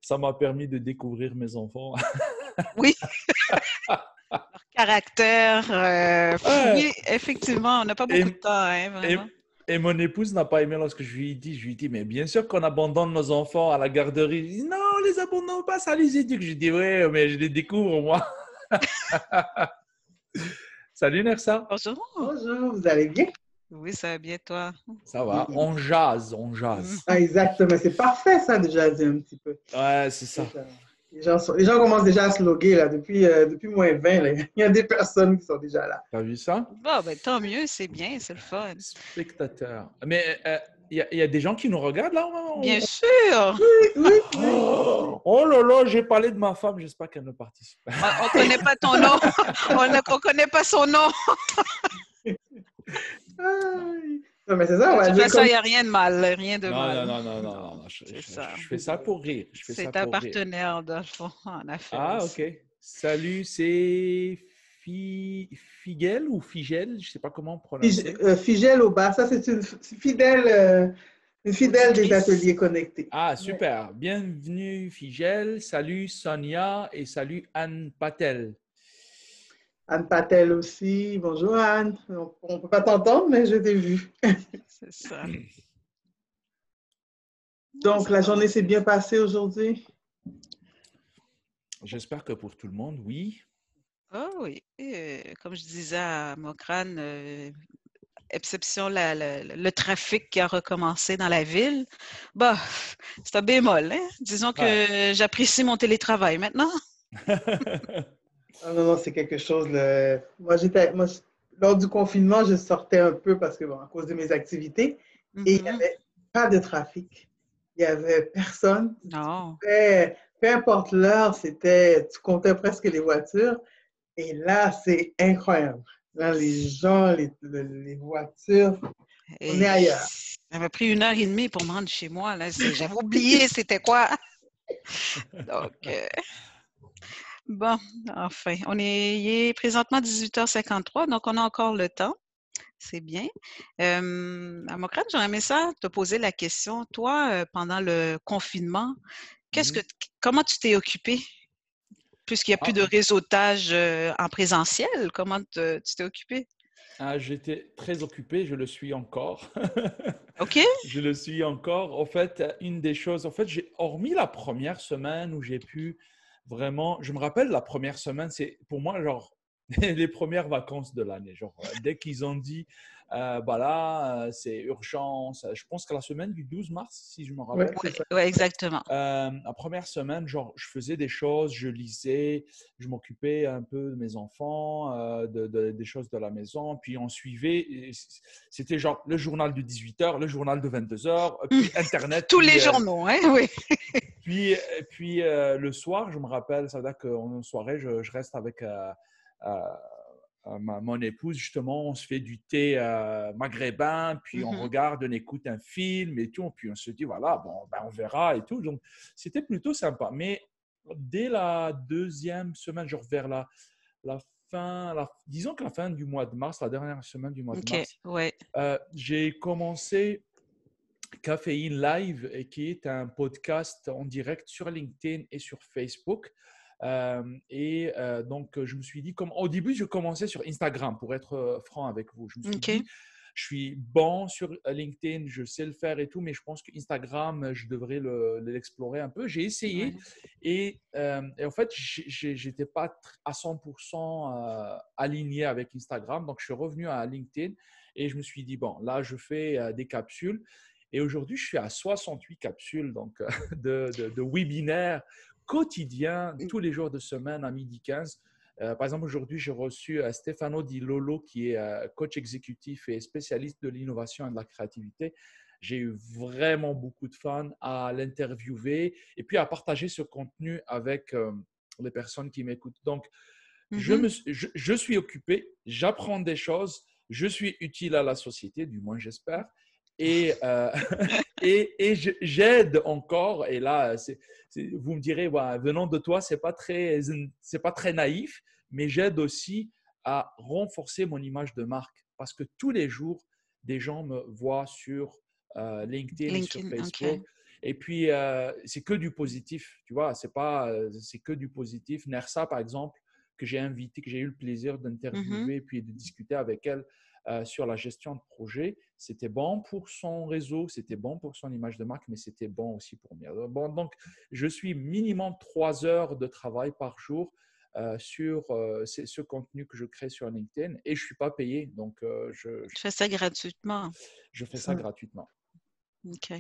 ça m'a permis de découvrir mes enfants. Oui, leur caractère. Ouais. Oui, effectivement, on n'a pas Et, beaucoup de temps, hein, et, vraiment. et mon épouse n'a pas aimé lorsque je lui ai dit, mais bien sûr qu'on abandonne nos enfants à la garderie. Elle dit, non, on les abandonne pas, ça les éduque. Je dis, ouais, mais je les découvre, moi. Salut, Nersa. Bonjour. Bonjour, vous allez bien? Oui, ça va bien, toi? Ça va? Oui. On jase, on Mhm. jase. Ah, exactement, c'est parfait ça déjà dit un petit peu. Ouais, c'est C'est ça. ça. Les gens commencent déjà à se loguer là, depuis moins 20. Là. Il y a des personnes qui sont déjà là. T'as vu ça? Bon, ben, tant mieux, c'est bien, c'est le fun. Spectateur. Mais il y a des gens qui nous regardent là? Bien sûr! Oui, oui. Oh là là, j'ai parlé de ma femme, j'espère qu'elle ne participe pas. On ne connaît pas ton nom. On ne connaît pas son nom. Aïe. Non, mais c'est ça, on De va toute dire façon, comme. il n'y a rien de mal, rien de Non, mal. non, non, non, non, non, Non, non. c'est ça. Je fais ça pour rire. Je fais ça C'est un pour rire. partenaire, dans le fond, en affaires Ah, ok. aussi. Salut, c'est Figel ou Figel, je ne sais pas comment prononcer. Figèle au bas, ça c'est une fidèle des Auditrice. ateliers connectés. Ah, Ouais. super. Bienvenue, Figel. Salut, Sonia. Et salut, Anne Patel. Anne Patel aussi. Bonjour Anne. On ne peut pas t'entendre, mais je t'ai vu. C'est ça. Donc la journée s'est bien passée aujourd'hui. J'espère que pour tout le monde, oui. Ah oui. Comme je disais à Mokrane, exception le trafic qui a recommencé dans la ville, bah, c'est un bémol. Hein? Disons Ouais. que j'apprécie mon télétravail maintenant. Ah non, non, c'est quelque chose. Moi, lors du confinement, je sortais un peu parce que, bon, à cause de mes activités, et il n'y Mhm. avait pas de trafic. Il n'y avait personne. Non. Peu importe l'heure, tu comptais presque les voitures. Et là, c'est incroyable. Là, les gens, les voitures, on Et est ailleurs. ça m'a pris 1 heure et demie pour me rendre chez moi. Là. J'avais oublié c'était quoi. Donc, bon, enfin, il est présentement 18h53, donc on a encore le temps. C'est bien. Amokrane, j'aurais aimé ça te poser la question. Toi, pendant le confinement, Mhm. comment tu t'es occupé? Puisqu'il n'y a plus de Ah, réseautage en présentiel, comment tu t'es occupé? j'étais très occupé, je le suis encore. OK? Je le suis encore. En fait, une des choses, en fait, hormis la première semaine où j'ai pu vraiment, je me rappelle la première semaine, c'est pour moi genre les premières vacances de l'année. Genre, dès qu'ils ont dit, bah là, c'est urgence. Je pense que la semaine du 12 mars, si je me Oui, rappelle. c'est ça. Oui, exactement. La première semaine, genre, je faisais des choses, je lisais, je m'occupais un peu de mes enfants, des choses de la maison, puis on suivait. C'était genre le journal de 18h, le journal de 22h, puis Internet, Tous les journaux, hein? Oui. puis le soir, je me rappelle, ça veut dire qu'en soirée, je reste avec euh, mon épouse, justement, on se fait du thé maghrébin, puis on Mhm. regarde, on écoute un film et tout, puis on se dit, voilà, bon, ben, on verra et tout. Donc, c'était plutôt sympa. Mais dès la deuxième semaine, genre vers la fin, disons que la fin du mois de mars, la dernière semaine du mois de OK, mars, ouais. j'ai commencé Caféine Live, qui est un podcast en direct sur LinkedIn et sur Facebook. Donc, je me suis dit, comme au début, je commençais sur Instagram, pour être franc avec vous. Je me suis OK. dit, je suis bon sur LinkedIn, je sais le faire et tout, mais je pense que Instagram, je devrais l'explorer un peu. J'ai essayé Ouais. et en fait, je n'étais pas à 100% aligné avec Instagram. Donc, je suis revenu à LinkedIn et je me suis dit, bon, là, je fais des capsules. Et aujourd'hui, je suis à 68 capsules donc, de webinaires quotidiens, tous les jours de semaine à 12h15. Par exemple, aujourd'hui, j'ai reçu Stefano Di Lolo, qui est coach exécutif et spécialiste de l'innovation et de la créativité. J'ai eu vraiment beaucoup de fun à l'interviewer et puis à partager ce contenu avec les personnes qui m'écoutent. Donc, Mhm. je suis occupé, j'apprends des choses, je suis utile à la société, du moins j'espère. Et, j'aide encore. Et là, vous me direz, ouais, venant de toi, c'est pas très naïf, mais j'aide aussi à renforcer mon image de marque parce que tous les jours, des gens me voient sur LinkedIn et sur LinkedIn, OK. Facebook. Et puis, c'est que du positif, tu vois, c'est que du positif. Nersa, par exemple, que j'ai invité, que j'ai eu le plaisir d'interviewer puis de discuter avec elle sur la gestion de projet, c'était bon pour son réseau, c'était bon pour son image de marque, mais c'était bon aussi pour moi. Bon, donc, je suis minimum 3 heures de travail par jour sur ce contenu que je crée sur LinkedIn et je ne suis pas payé. Donc, Tu fais ça gratuitement. je fais ça gratuitement. OK.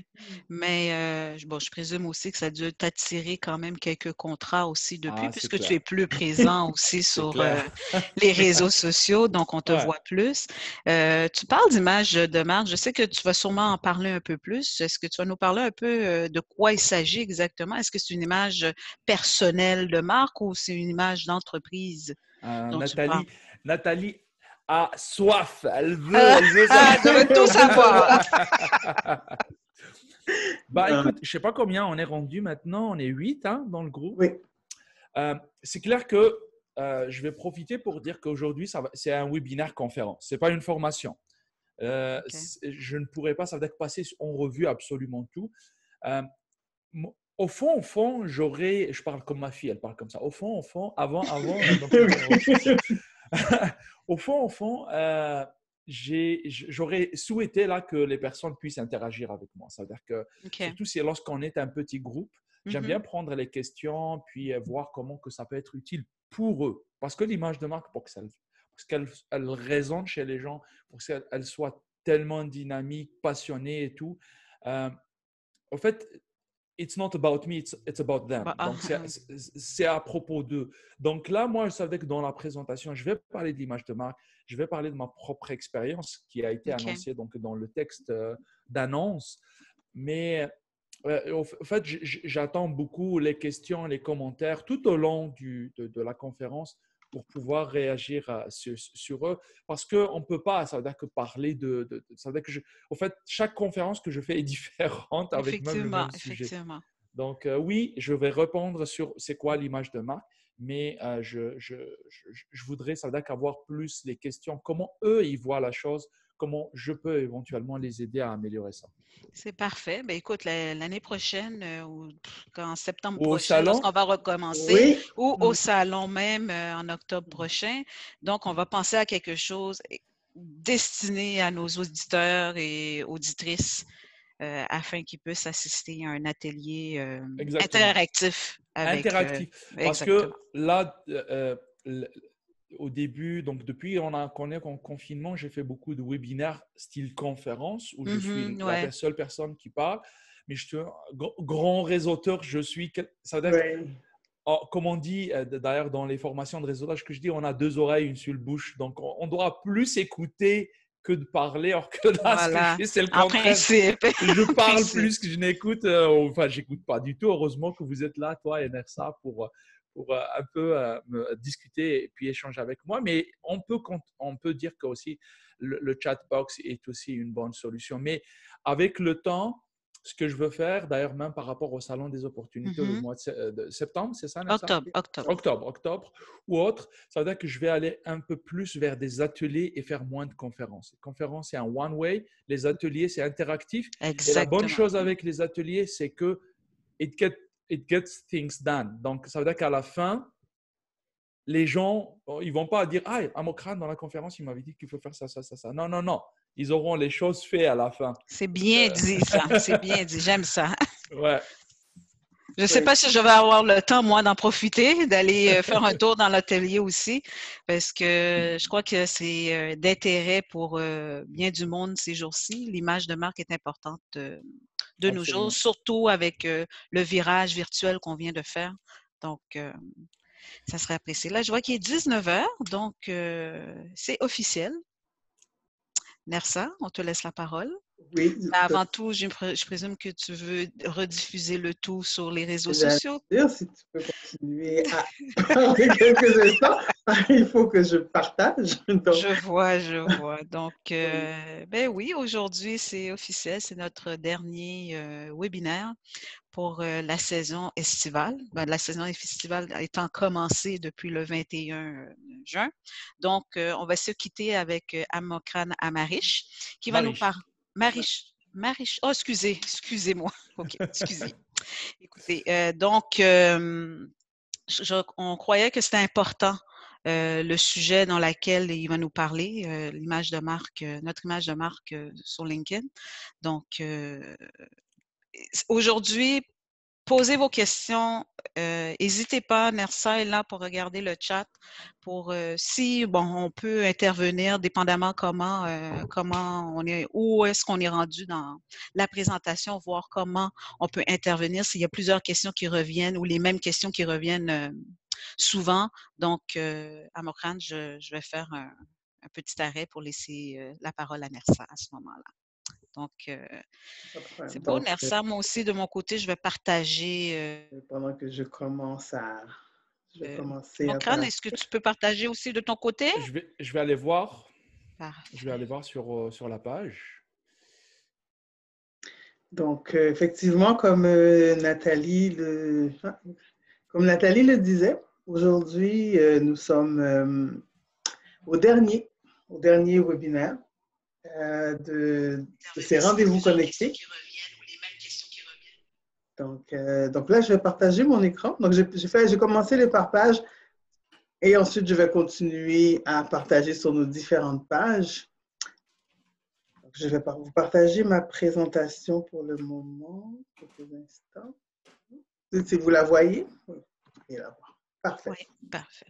Mais bon, je présume aussi que ça a dû t'attirer quand même quelques contrats aussi depuis, puisque tu es plus présent aussi sur les réseaux sociaux, donc on te voit plus. Tu parles d'image de marque. Je sais que tu vas sûrement en parler un peu plus. Est-ce que tu vas nous parler un peu de quoi il s'agit exactement? Est-ce que c'est une image personnelle de marque ou c'est une image d'entreprise dont tu parles? Nathalie a soif. Elle veut ça. Je veux tout savoir. Écoute, je ne sais pas combien on est rendu maintenant. On est 8 dans le groupe. Oui. C'est clair que je vais profiter pour dire qu'aujourd'hui, c'est un webinaire conférence. Ce n'est pas une formation. Je ne pourrais pas, ça veut dire passer en revue absolument tout. Au fond, je parle comme ma fille, elle parle comme ça. Au fond, avant au fond, j'aurais souhaité là que les personnes puissent interagir avec moi. Ça veut dire que surtout si lorsqu'on est un petit groupe, j'aime bien prendre les questions puis voir comment que ça peut être utile pour eux. Parce que l'image de marque, pour qu'elle résonne chez les gens, pour qu'elle soit tellement dynamique, passionnée et tout. En fait, it's not about me, it's about them. Donc, c'est à propos d'eux. Donc là, moi, je savais que dans la présentation, je vais parler de l'image de marque, je vais parler de ma propre expérience qui a été annoncée donc, dans le texte d'annonce. Mais en fait, j'attends beaucoup les questions, les commentaires tout au long de la conférence pour pouvoir réagir sur eux. Parce qu'on ne peut pas, ça veut dire que parler ça veut dire que en fait, chaque conférence que je fais est différente avec même le même sujet. Effectivement. Donc, oui, je vais répondre sur c'est quoi l'image de marque, mais je voudrais, ça veut dire qu'avoir plus les questions, comment eux, ils voient la chose, comment je peux éventuellement les aider à améliorer ça. C'est parfait. Ben, écoute, l'année prochaine, ou en septembre Ou au prochain, salon? lorsqu'on va recommencer, Oui. ou au salon même en octobre prochain. Donc, on va penser à quelque chose destiné à nos auditeurs et auditrices afin qu'ils puissent assister à un atelier interactif. Interactif. Parce que là, au début, donc depuis qu'on est en confinement, j'ai fait beaucoup de webinaires style conférence où je suis la seule personne qui parle. Mais je suis un grand réseauteur, ça veut dire comme on dit d'ailleurs dans les formations de réseautage que je dis, on a 2 oreilles, une seule bouche. Donc, on doit plus écouter que de parler. Alors que là, ce que je fais, c'est le contraire. Principe. Je parle plus que je n'écoute. Enfin, j'écoute pas du tout. Heureusement que vous êtes là, toi et Nersa, pour un peu discuter et puis échanger avec moi. Mais on peut dire que aussi le chatbox est aussi une bonne solution. Mais avec le temps, ce que je veux faire, d'ailleurs, même par rapport au Salon des opportunités le mois de septembre, c'est ça, Nersa? Octobre ou autre, ça veut dire que je vais aller un peu plus vers des ateliers et faire moins de conférences. Les conférences, c'est un one-way. Les ateliers, c'est interactif. Exactement. Et la bonne chose avec les ateliers, c'est que it gets things done. Donc, ça veut dire qu'à la fin, les gens, ils ne vont pas dire « Ah, Amokrane, dans la conférence, il m'avait dit qu'il faut faire ça, ça, ça, ça. » Non, non, non. Ils auront les choses faites à la fin. C'est bien dit, ça. C'est bien dit. J'aime ça. Ouais. Je ne sais pas si je vais avoir le temps, moi, d'en profiter, d'aller faire un tour dans l'atelier aussi, parce que je crois que c'est d'intérêt pour bien du monde ces jours-ci. L'image de marque est importante de nos jours, surtout avec le virage virtuel qu'on vient de faire. Donc, ça serait apprécié. Là, je vois qu'il est 19h, donc c'est officiel. Nersa, on te laisse la parole. Oui. Mais avant tout, je présume que tu veux rediffuser le tout sur les réseaux sociaux. Si tu peux continuer à parler quelques instants, il faut que je partage. Donc. Je vois. Donc, ben oui, aujourd'hui, c'est officiel. C'est notre dernier webinaire pour la saison estivale. Ben, la saison estivale étant commencée depuis le 21 juin. Donc, on va se quitter avec Amokrane Amarish qui va nous parler. Oh, excusez-moi. OK, excusez. Écoutez, on croyait que c'était important, le sujet dans lequel il va nous parler, l'image de marque, notre image de marque sur LinkedIn. Donc, aujourd'hui, posez vos questions. N'hésitez pas, Nersa est là pour regarder le chat, pour si on peut intervenir dépendamment comment on est, où est-ce qu'on est rendu dans la présentation, voir comment on peut intervenir s'il y a plusieurs questions qui reviennent ou les mêmes questions qui reviennent souvent. Donc, Amokrane, je vais faire un petit arrêt pour laisser la parole à Nersa à ce moment-là. Donc, c'est beau, Donc, Nersa. Moi aussi, de mon côté, je vais partager. pendant que je vais commencer à Amokrane, parler. est-ce que tu peux partager aussi de ton côté? Je vais aller voir. Je vais Parfait. aller voir sur la page. Donc, effectivement, comme Nathalie le disait, aujourd'hui, nous sommes au dernier webinaire de ces rendez-vous connectés. Donc là, je vais partager mon écran. Donc, j'ai commencé le partage et ensuite, je vais continuer à partager sur nos différentes pages. Donc, je vais vous partager ma présentation pour le moment, quelques instants. Si vous la voyez, vous pouvez la voir. Parfait. Oui, parfait.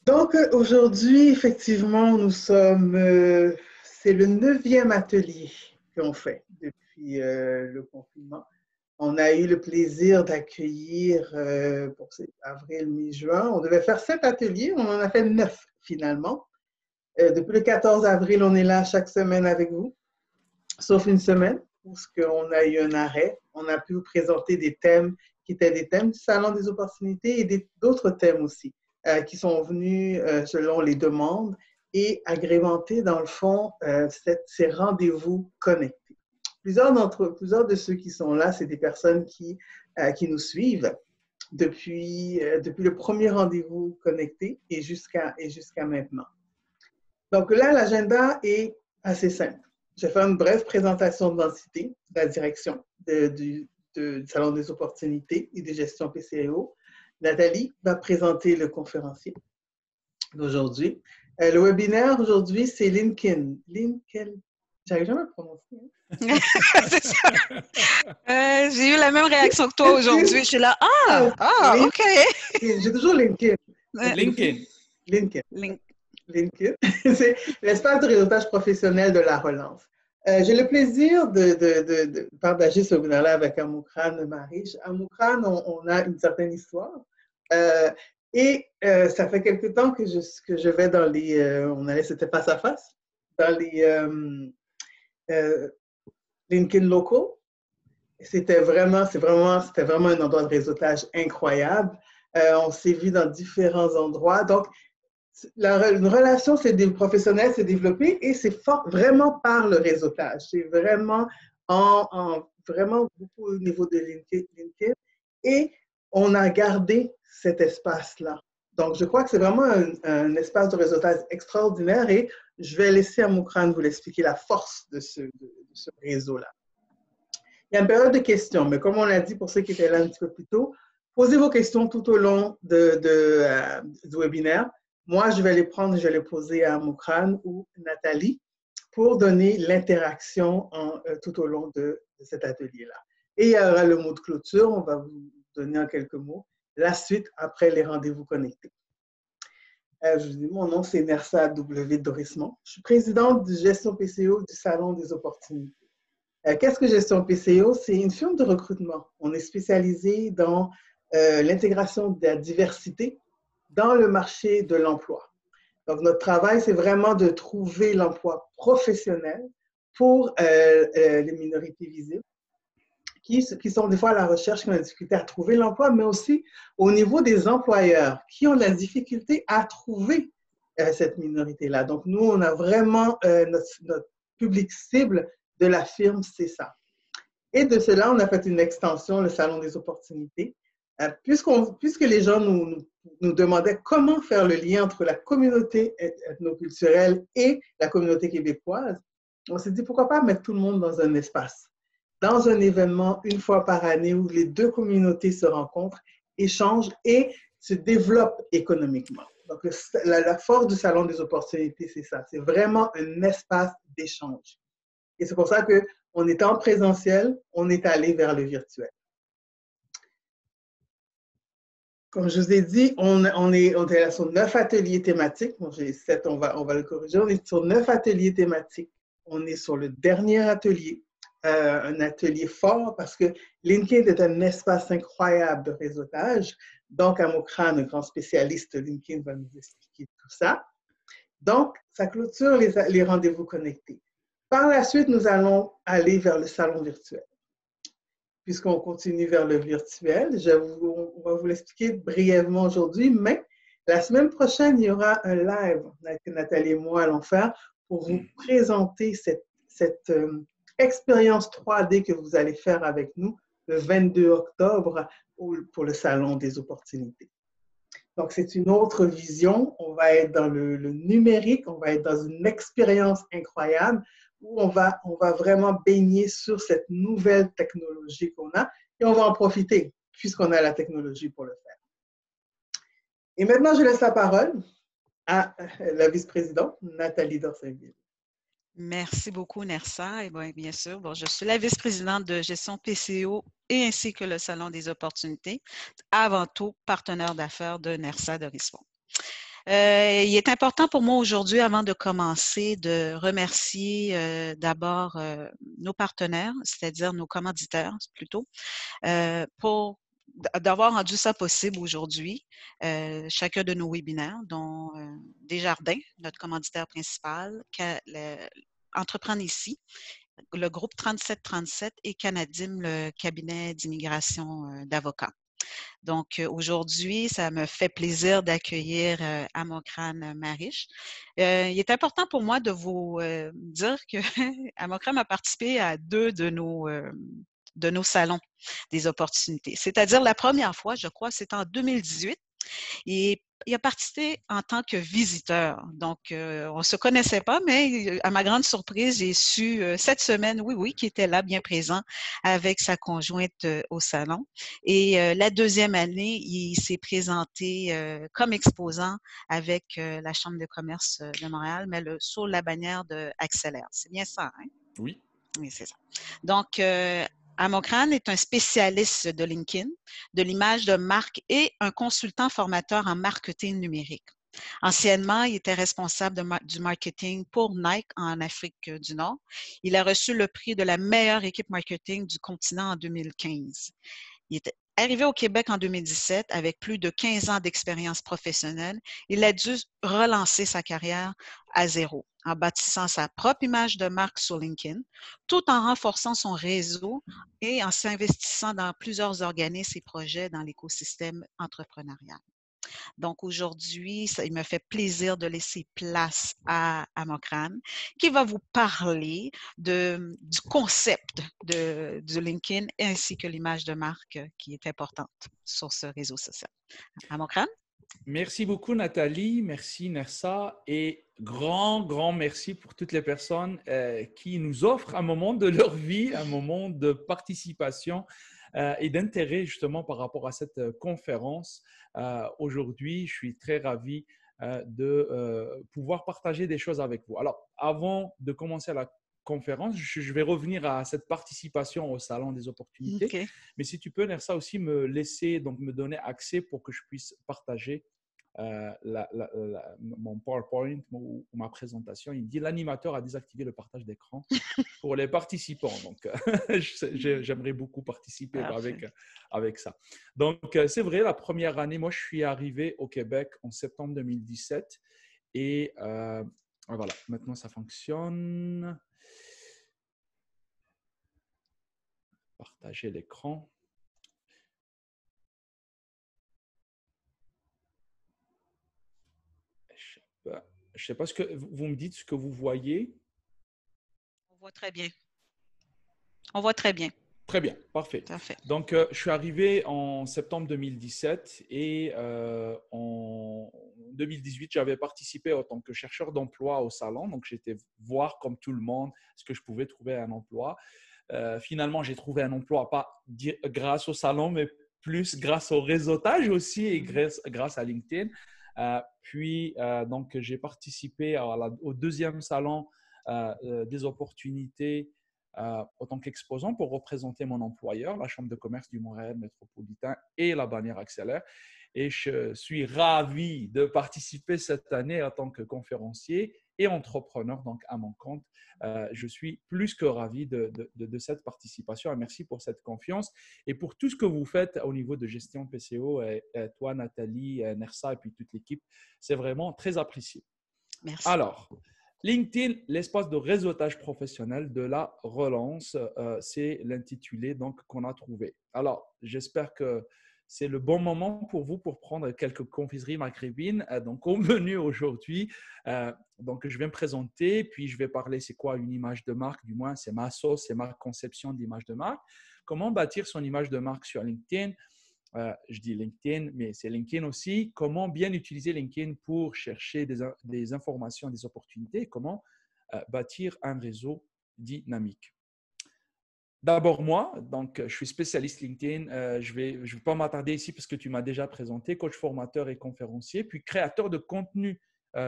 Donc, aujourd'hui, effectivement, c'est le 9e atelier qu'on fait depuis le confinement. On a eu le plaisir d'accueillir pour avril, mai, juin. On devait faire 7 ateliers, on en a fait 9 finalement. Depuis le 14 avril, on est là chaque semaine avec vous, sauf une semaine où on a eu un arrêt. On a pu vous présenter des thèmes qui étaient des thèmes du Salon des opportunités et d'autres thèmes aussi qui sont venus selon les demandes et agrémenter dans le fond ces rendez-vous connectés. Plusieurs de ceux qui sont là, c'est des personnes qui nous suivent depuis le premier rendez-vous connecté et jusqu'à maintenant. Donc là, l'agenda est assez simple. Je vais faire une brève présentation de l'entité, de la direction du Salon des opportunités et des gestions PCAO. Nathalie va présenter le conférencier d'aujourd'hui. Le webinaire aujourd'hui, c'est LinkedIn. J'arrive jamais à le prononcer. C'est ça. J'ai eu la même réaction que toi aujourd'hui. Je suis là, OK. J'ai toujours LinkedIn. LinkedIn. C'est l'espace de réseautage professionnel de la relance. J'ai le plaisir de partager ce webinaire-là avec Amokrane Marish. Amokrane, on a une certaine histoire. Et ça fait quelque temps que je vais dans c'était face à face, dans les LinkedIn Local. C'était vraiment un endroit de réseautage incroyable. On s'est vu dans différents endroits. Donc, une relation professionnelle s'est développée et c'est vraiment par le réseautage. C'est vraiment vraiment beaucoup au niveau de LinkedIn et on a gardé cet espace-là. Donc, je crois que c'est vraiment un espace de réseautage extraordinaire et je vais laisser Amokrane vous l'expliquer, la force de ce réseau-là. Il y a une période de questions, mais comme on l'a dit pour ceux qui étaient là un petit peu plus tôt, posez vos questions tout au long du webinaire. Moi, je vais les prendre et je vais les poser à Amokrane ou Nathalie pour donner l'interaction tout au long de cet atelier-là. Et il y aura le mot de clôture, on va vous donner en quelques mots la suite après les rendez-vous connectés. Je vous dis, mon nom, c'est Nersa W. Dorismont. Je suis présidente de Gestion PCO du Salon des opportunités. Qu'est-ce que Gestion PCO? C'est une firme de recrutement. On est spécialisé dans l'intégration de la diversité dans le marché de l'emploi. Donc, notre travail, c'est vraiment de trouver l'emploi professionnel pour les minorités visibles qui sont des fois à la recherche, qui ont la difficulté à trouver l'emploi, mais aussi au niveau des employeurs qui ont la difficulté à trouver cette minorité-là. Donc, nous, on a vraiment notre public cible de la firme, c'est ça. Et de cela, on a fait une extension, le Salon des opportunités, puisque les gens nous demandaient comment faire le lien entre la communauté ethnoculturelle et la communauté québécoise. On s'est dit, pourquoi pas mettre tout le monde dans un espace, dans un événement une fois par année où les deux communautés se rencontrent, échangent et se développent économiquement. Donc, la force du Salon des opportunités, c'est ça. C'est vraiment un espace d'échange. Et c'est pour ça qu'on était en présentiel, on est allé vers le virtuel. Comme je vous ai dit, on est là sur 9 ateliers thématiques. Bon, j'ai 7, on va le corriger. On est sur 9 ateliers thématiques. On est sur le dernier atelier, un atelier fort parce que LinkedIn est un espace incroyable de réseautage. Donc, Amokran, un grand spécialiste de LinkedIn, va nous expliquer tout ça. Donc, ça clôture les rendez-vous connectés. Par la suite, nous allons aller vers le salon virtuel. Puisqu'on continue vers le virtuel, on va vous l'expliquer brièvement aujourd'hui, mais la semaine prochaine, il y aura un live que Nathalie et moi allons faire pour vous présenter cette expérience 3D que vous allez faire avec nous le 22 octobre pour le Salon des opportunités. Donc, c'est une autre vision. On va être dans le numérique, on va être dans une expérience incroyable où on va vraiment baigner sur cette nouvelle technologie qu'on a et on va en profiter puisqu'on a la technologie pour le faire. Et maintenant, je laisse la parole à la vice-présidente Nathalie Dorsainville. Merci beaucoup, Nersa. Et bien sûr, je suis la vice-présidente de gestion PCO et ainsi que le Salon des opportunités, avant tout partenaire d'affaires de Nersa de Risson. Il est important pour moi aujourd'hui, avant de commencer, de remercier d'abord nos partenaires, c'est-à-dire nos commanditaires plutôt, pour d'avoir rendu ça possible aujourd'hui, chacun de nos webinaires, dont Desjardins, notre commanditaire principal, Entreprendre ici, le groupe 3737 et Canadim, le cabinet d'immigration d'avocats. Donc, aujourd'hui, ça me fait plaisir d'accueillir Amokran Mariche. Il est important pour moi de vous dire que Amokran a participé à 2 de nos salons des opportunités. C'est-à-dire la première fois, je crois, c'est en 2018. Et il a participé en tant que visiteur. Donc, on ne se connaissait pas, mais à ma grande surprise, j'ai su cette semaine, oui, qu'il était là, bien présent, avec sa conjointe au salon. Et la deuxième année, il s'est présenté comme exposant avec la Chambre de commerce de Montréal, mais sous la bannière de Accélère. C'est bien ça, hein? Oui. Oui, c'est ça. Donc, Amokran est un spécialiste de LinkedIn, de l'image de marque et un consultant formateur en marketing numérique. Anciennement, il était responsable du marketing pour Nike en Afrique du Nord. Il a reçu le prix de la meilleure équipe marketing du continent en 2015. Il est arrivé au Québec en 2017 avec plus de 15 ans d'expérience professionnelle. Il a dû relancer sa carrière à zéro en bâtissant sa propre image de marque sur LinkedIn, tout en renforçant son réseau et en s'investissant dans plusieurs organismes et projets dans l'écosystème entrepreneurial. Donc, aujourd'hui, il me fait plaisir de laisser place à Amokran, qui va vous parler du concept du LinkedIn ainsi que l'image de marque qui est importante sur ce réseau social. Amokran? Merci beaucoup, Nathalie. Merci, Nersa. Et grand merci pour toutes les personnes qui nous offrent un moment de leur vie, un moment de participation et d'intérêt justement par rapport à cette conférence. Aujourd'hui, je suis très ravi de pouvoir partager des choses avec vous. Alors, avant de commencer la conférence, je vais revenir à cette participation au Salon des opportunités. Okay. Mais si tu peux, Nersa, aussi me laisser, donc me donner accès pour que je puisse partager mon PowerPoint ou ma présentation. Il me dit l'animateur a désactivé le partage d'écran pour les participants. Donc, j'aimerais beaucoup participer avec ça. Donc, c'est vrai, la première année, moi, je suis arrivé au Québec en septembre 2017 et voilà, maintenant ça fonctionne. Partager l'écran. Je ne sais pas ce que vous me dites, ce que vous voyez. On voit très bien. On voit très bien. Très bien, parfait. Parfait. Donc, je suis arrivé en septembre 2017 et 2018, j'avais participé en tant que chercheur d'emploi au salon. Donc, j'étais voir comme tout le monde ce que je pouvais trouver un emploi. Finalement, j'ai trouvé un emploi, pas grâce au salon, mais plus grâce au réseautage aussi et grâce à LinkedIn. Donc, j'ai participé au deuxième salon des opportunités en tant qu'exposant pour représenter mon employeur, la Chambre de commerce du Montréal métropolitain et la bannière Accélère. Et je suis ravi de participer cette année en tant que conférencier et entrepreneur, donc à mon compte. Je suis plus que ravi de cette participation. Et merci pour cette confiance et pour tout ce que vous faites au niveau de gestion PCO, et toi, Nathalie, Nersa et puis toute l'équipe. C'est vraiment très apprécié. Merci. Alors, LinkedIn, l'espace de réseautage professionnel de la relance, c'est l'intitulé donc qu'on a trouvé. Alors, j'espère que c'est le bon moment pour vous pour prendre quelques confiseries maghrébines. Donc, au menu aujourd'hui, donc je vais me présenter, puis je vais parler c'est quoi une image de marque, du moins c'est ma sauce, c'est ma conception d'image de marque. Comment bâtir son image de marque sur LinkedIn? Je dis LinkedIn, mais c'est LinkedIn aussi. Comment bien utiliser LinkedIn pour chercher des informations, des opportunités? Comment bâtir un réseau dynamique? D'abord, moi, donc, je suis spécialiste LinkedIn. Je vais pas m'attarder ici parce que tu m'as déjà présenté, coach formateur et conférencier, puis créateur de contenu.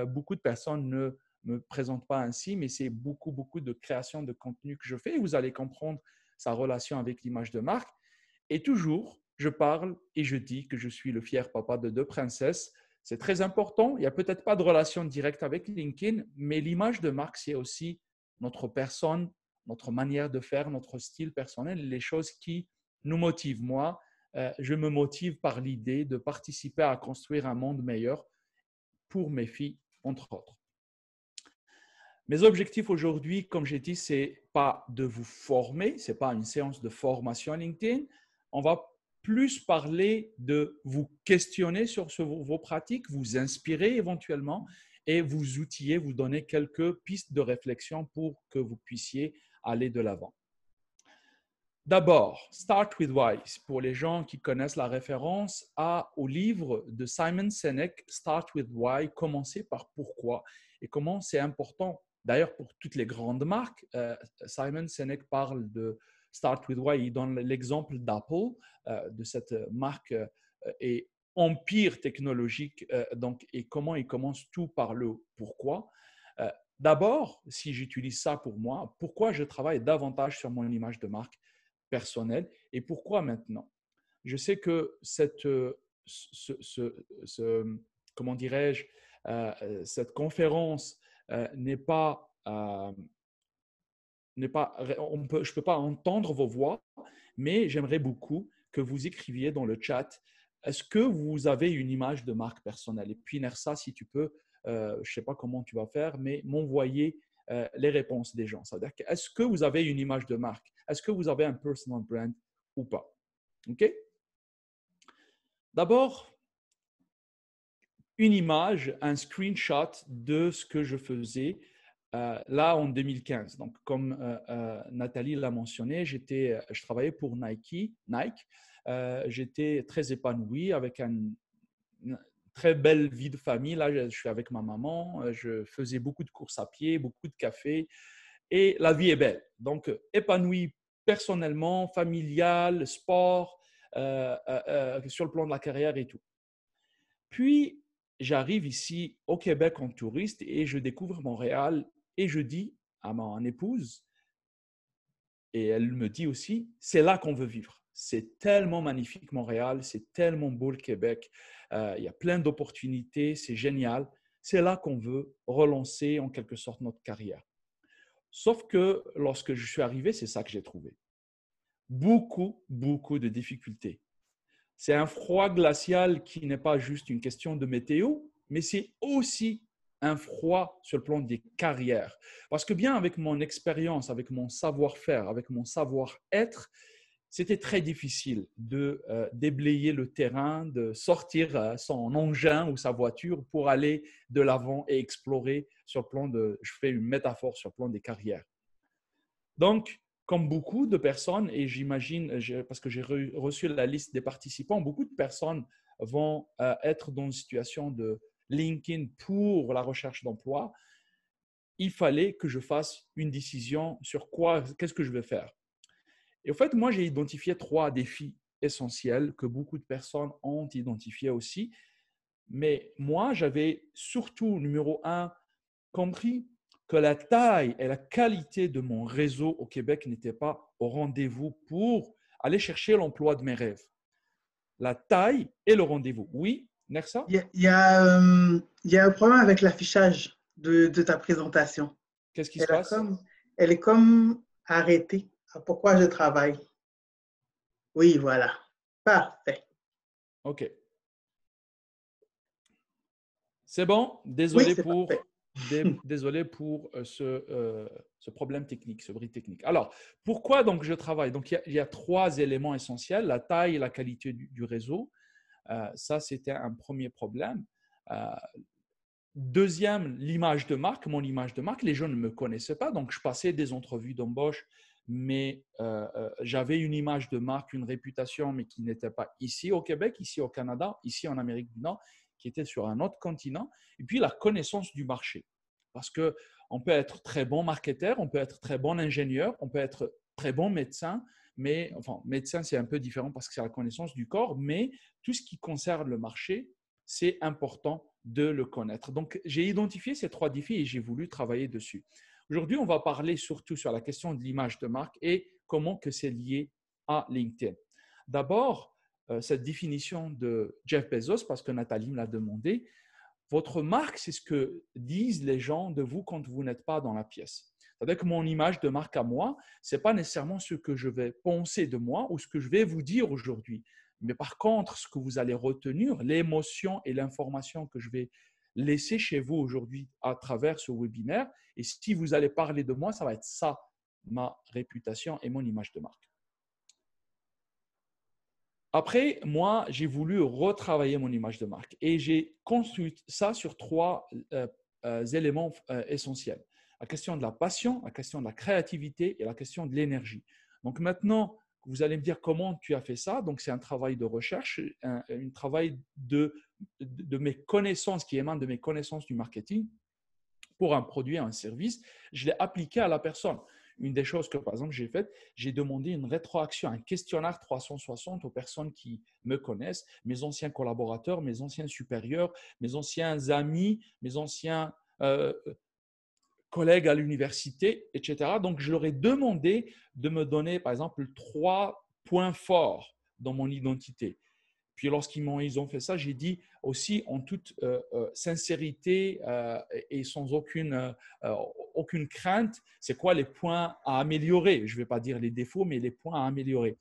Beaucoup de personnes ne me présentent pas ainsi, mais c'est beaucoup de création de contenu que je fais. Et vous allez comprendre sa relation avec l'image de marque. Et toujours, je parle et je dis que je suis le fier papa de 2 princesses. C'est très important. Il n'y a peut-être pas de relation directe avec LinkedIn, mais l'image de marque, c'est aussi notre personne, notre manière de faire, notre style personnel, les choses qui nous motivent. Moi, je me motive par l'idée de participer à construire un monde meilleur pour mes filles, entre autres. Mes objectifs aujourd'hui, comme j'ai dit, ce n'est pas de vous former, ce n'est pas une séance de formation à LinkedIn. On va plus parler de vous questionner sur vos pratiques, vous inspirer éventuellement et vous outiller, vous donner quelques pistes de réflexion pour que vous puissiez aller de l'avant. D'abord, Start with Why. Pour les gens qui connaissent la référence au livre de Simon Sinek, Start with Why, commencer par pourquoi et comment c'est important. D'ailleurs, pour toutes les grandes marques, Simon Sinek parle de Start with Why. Il donne l'exemple d'Apple, de cette marque et empire technologique, et comment il commence tout par le pourquoi. D'abord, si j'utilise ça pour moi, pourquoi je travaille davantage sur mon image de marque personnelle et pourquoi maintenant? Je sais que comment dirais-je, cette conférence je ne peux pas entendre vos voix, mais j'aimerais beaucoup que vous écriviez dans le chat, est-ce que vous avez une image de marque personnelle? Et puis Nersa, si tu peux, je ne sais pas comment tu vas faire, mais m'envoyer les réponses des gens. C'est-à-dire, est-ce que vous avez une image de marque? Est-ce que vous avez un personal brand ou pas? OK? D'abord, une image, un screenshot de ce que je faisais là en 2015. Donc, comme Nathalie l'a mentionné, je travaillais pour Nike. J'étais très épanoui avec une très belle vie de famille. Là, je suis avec ma maman. Je faisais beaucoup de courses à pied, beaucoup de café. Et la vie est belle. Donc, épanoui personnellement, familial, sport, sur le plan de la carrière et tout. Puis, j'arrive ici au Québec en touriste et je découvre Montréal et je dis à mon épouse, et elle me dit aussi, c'est là qu'on veut vivre. C'est tellement magnifique Montréal, c'est tellement beau le Québec, il y a plein d'opportunités, c'est génial. C'est là qu'on veut relancer en quelque sorte notre carrière. Sauf que lorsque je suis arrivé, c'est ça que j'ai trouvé. Beaucoup de difficultés. C'est un froid glacial qui n'est pas juste une question de météo, mais c'est aussi un froid sur le plan des carrières. Parce que bien avec mon expérience, avec mon savoir-faire, avec mon savoir-être, c'était très difficile de déblayer le terrain, de sortir son engin ou sa voiture pour aller de l'avant et explorer sur le plan je fais une métaphore sur le plan des carrières. Donc, comme beaucoup de personnes, et j'imagine, parce que j'ai reçu la liste des participants, beaucoup de personnes vont être dans une situation de LinkedIn pour la recherche d'emploi, il fallait que je fasse une décision sur qu'est-ce que je vais faire. Et en fait, moi, j'ai identifié 3 défis essentiels que beaucoup de personnes ont identifiés aussi. Mais moi, j'avais surtout, numéro 1, compris que la taille et la qualité de mon réseau au Québec n'étaient pas au rendez-vous pour aller chercher l'emploi de mes rêves. La taille et le rendez-vous. Oui, Nersa? Il y a un problème avec l'affichage de ta présentation. Qu'est-ce qui se passe? Elle est comme arrêtée. Pourquoi je travaille? Oui, voilà. Parfait. OK. C'est bon. Oui, Désolé c'est parfait. pour ce problème technique, ce bris technique. Alors, pourquoi donc je travaille? Donc, il y a 3 éléments essentiels, la taille et la qualité du réseau. Ça, c'était un premier problème. Deuxième, l'image de marque. Mon image de marque, les gens ne me connaissaient pas, donc je passais des entrevues d'embauche, mais j'avais une image de marque, une réputation, mais qui n'était pas ici au Québec, ici au Canada, ici en Amérique du Nord, qui était sur un autre continent. Et puis la connaissance du marché. Parce qu'on peut être très bon marketeur, on peut être très bon ingénieur, on peut être très bon médecin, mais enfin, médecin, c'est un peu différent parce que c'est la connaissance du corps, mais tout ce qui concerne le marché, c'est important de le connaître. Donc, j'ai identifié ces 3 défis et j'ai voulu travailler dessus. Aujourd'hui, on va parler surtout sur la question de l'image de marque et comment que c'est lié à LinkedIn. D'abord, cette définition de Jeff Bezos, parce que Nathalie me l'a demandé, votre marque, c'est ce que disent les gens de vous quand vous n'êtes pas dans la pièce. C'est-à-dire que mon image de marque à moi, ce n'est pas nécessairement ce que je vais penser de moi ou ce que je vais vous dire aujourd'hui. Mais par contre, ce que vous allez retenir, l'émotion et l'information que je vais laisser chez vous aujourd'hui à travers ce webinaire, et si vous allez parler de moi, ça va être ça, ma réputation et mon image de marque. Après, moi, j'ai voulu retravailler mon image de marque et j'ai construit ça sur 3 éléments essentiels. La question de la passion, la question de la créativité et la question de l'énergie. Donc maintenant, vous allez me dire comment tu as fait ça. Donc c'est un travail de recherche, un travail de mes connaissances qui émanent de mes connaissances du marketing pour un produit, un service. Je l'ai appliqué à la personne. Une des choses que, par exemple, j'ai faites, j'ai demandé une rétroaction, un questionnaire 360 aux personnes qui me connaissent, mes anciens collaborateurs, mes anciens supérieurs, mes anciens amis, mes anciens collègues à l'université, etc. Donc, je leur ai demandé de me donner, par exemple, 3 points forts dans mon identité. Puis lorsqu'ils ont fait ça, j'ai dit aussi en toute sincérité et sans aucune crainte, c'est quoi les points à améliorer. Je ne vais pas dire les défauts, mais les points à améliorer.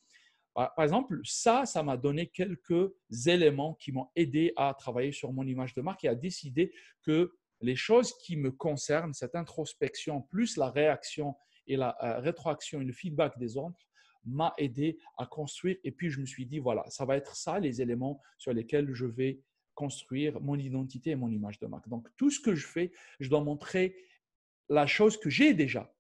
Par exemple, ça m'a donné quelques éléments qui m'ont aidé à travailler sur mon image de marque et à décider que les choses qui me concernent, cette introspection, plus la réaction et la rétroaction et le feedback des autres, m'a aidé à construire. Et puis, je me suis dit, voilà, ça va être ça les éléments sur lesquels je vais construire mon identité et mon image de marque. Donc, tout ce que je fais, je dois montrer la chose que j'ai déjà,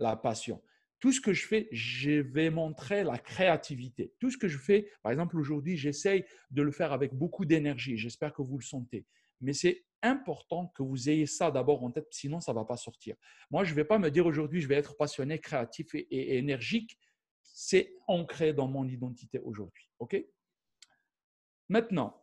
la passion. Tout ce que je fais, je vais montrer la créativité. Tout ce que je fais, par exemple, aujourd'hui, j'essaye de le faire avec beaucoup d'énergie. J'espère que vous le sentez. Mais c'est important que vous ayez ça d'abord en tête, sinon ça ne va pas sortir. Moi, je ne vais pas me dire aujourd'hui, je vais être passionné, créatif et énergique. C'est ancré dans mon identité aujourd'hui. OK? Maintenant,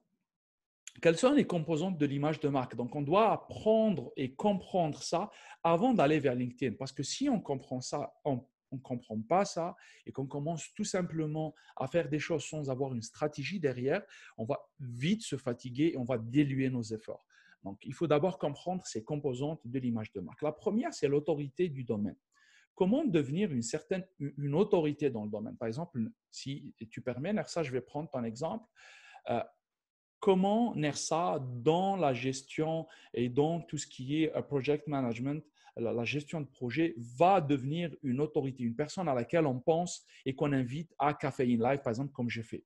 quelles sont les composantes de l'image de marque? Donc, on doit apprendre et comprendre ça avant d'aller vers LinkedIn. Parce que si on comprend ça, on ne comprend pas ça et qu'on commence tout simplement à faire des choses sans avoir une stratégie derrière, on va vite se fatiguer et on va diluer nos efforts. Donc, il faut d'abord comprendre ces composantes de l'image de marque. La première, c'est l'autorité du domaine. Comment devenir une autorité dans le domaine? Par exemple, si tu permets, Nersa, je vais prendre ton exemple. Comment Nersa, dans la gestion et dans tout ce qui est project management, la gestion de projet, va devenir une autorité, une personne à laquelle on pense et qu'on invite à Café in Live, par exemple, comme j'ai fait.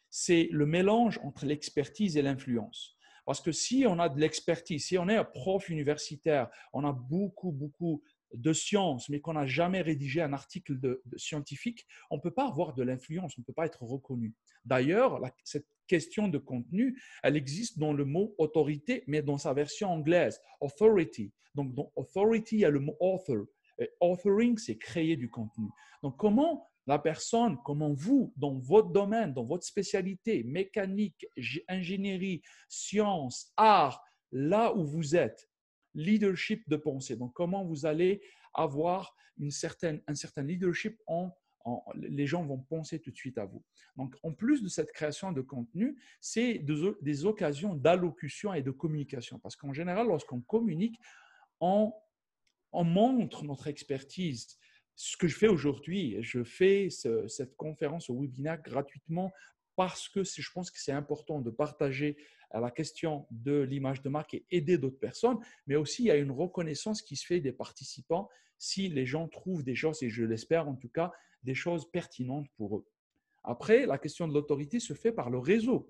C'est le mélange entre l'expertise et l'influence. Parce que si on a de l'expertise, si on est un prof universitaire, on a beaucoup de sciences, mais qu'on n'a jamais rédigé un article de scientifique, on ne peut pas avoir de l'influence, on ne peut pas être reconnu. D'ailleurs, cette question de contenu, elle existe dans le mot autorité, mais dans sa version anglaise, authority. Donc, dans authority, il y a le mot author. Et authoring, c'est créer du contenu. Donc, comment la personne, comment vous, dans votre domaine, dans votre spécialité, mécanique, ingénierie, sciences, art, là où vous êtes, leadership de pensée. Donc, comment vous allez avoir un certain leadership les gens vont penser tout de suite à vous. Donc, en plus de cette création de contenu, c'est des occasions d'allocution et de communication. Parce qu'en général, lorsqu'on communique, on montre notre expertise. Ce que je fais aujourd'hui, je fais cette conférence ou webinaire gratuitement parce que je pense que c'est important de partager la question de l'image de marque et aider d'autres personnes, mais aussi il y a une reconnaissance qui se fait des participants si les gens trouvent des choses, et je l'espère en tout cas, des choses pertinentes pour eux. Après, la question de l'autorité se fait par le réseau.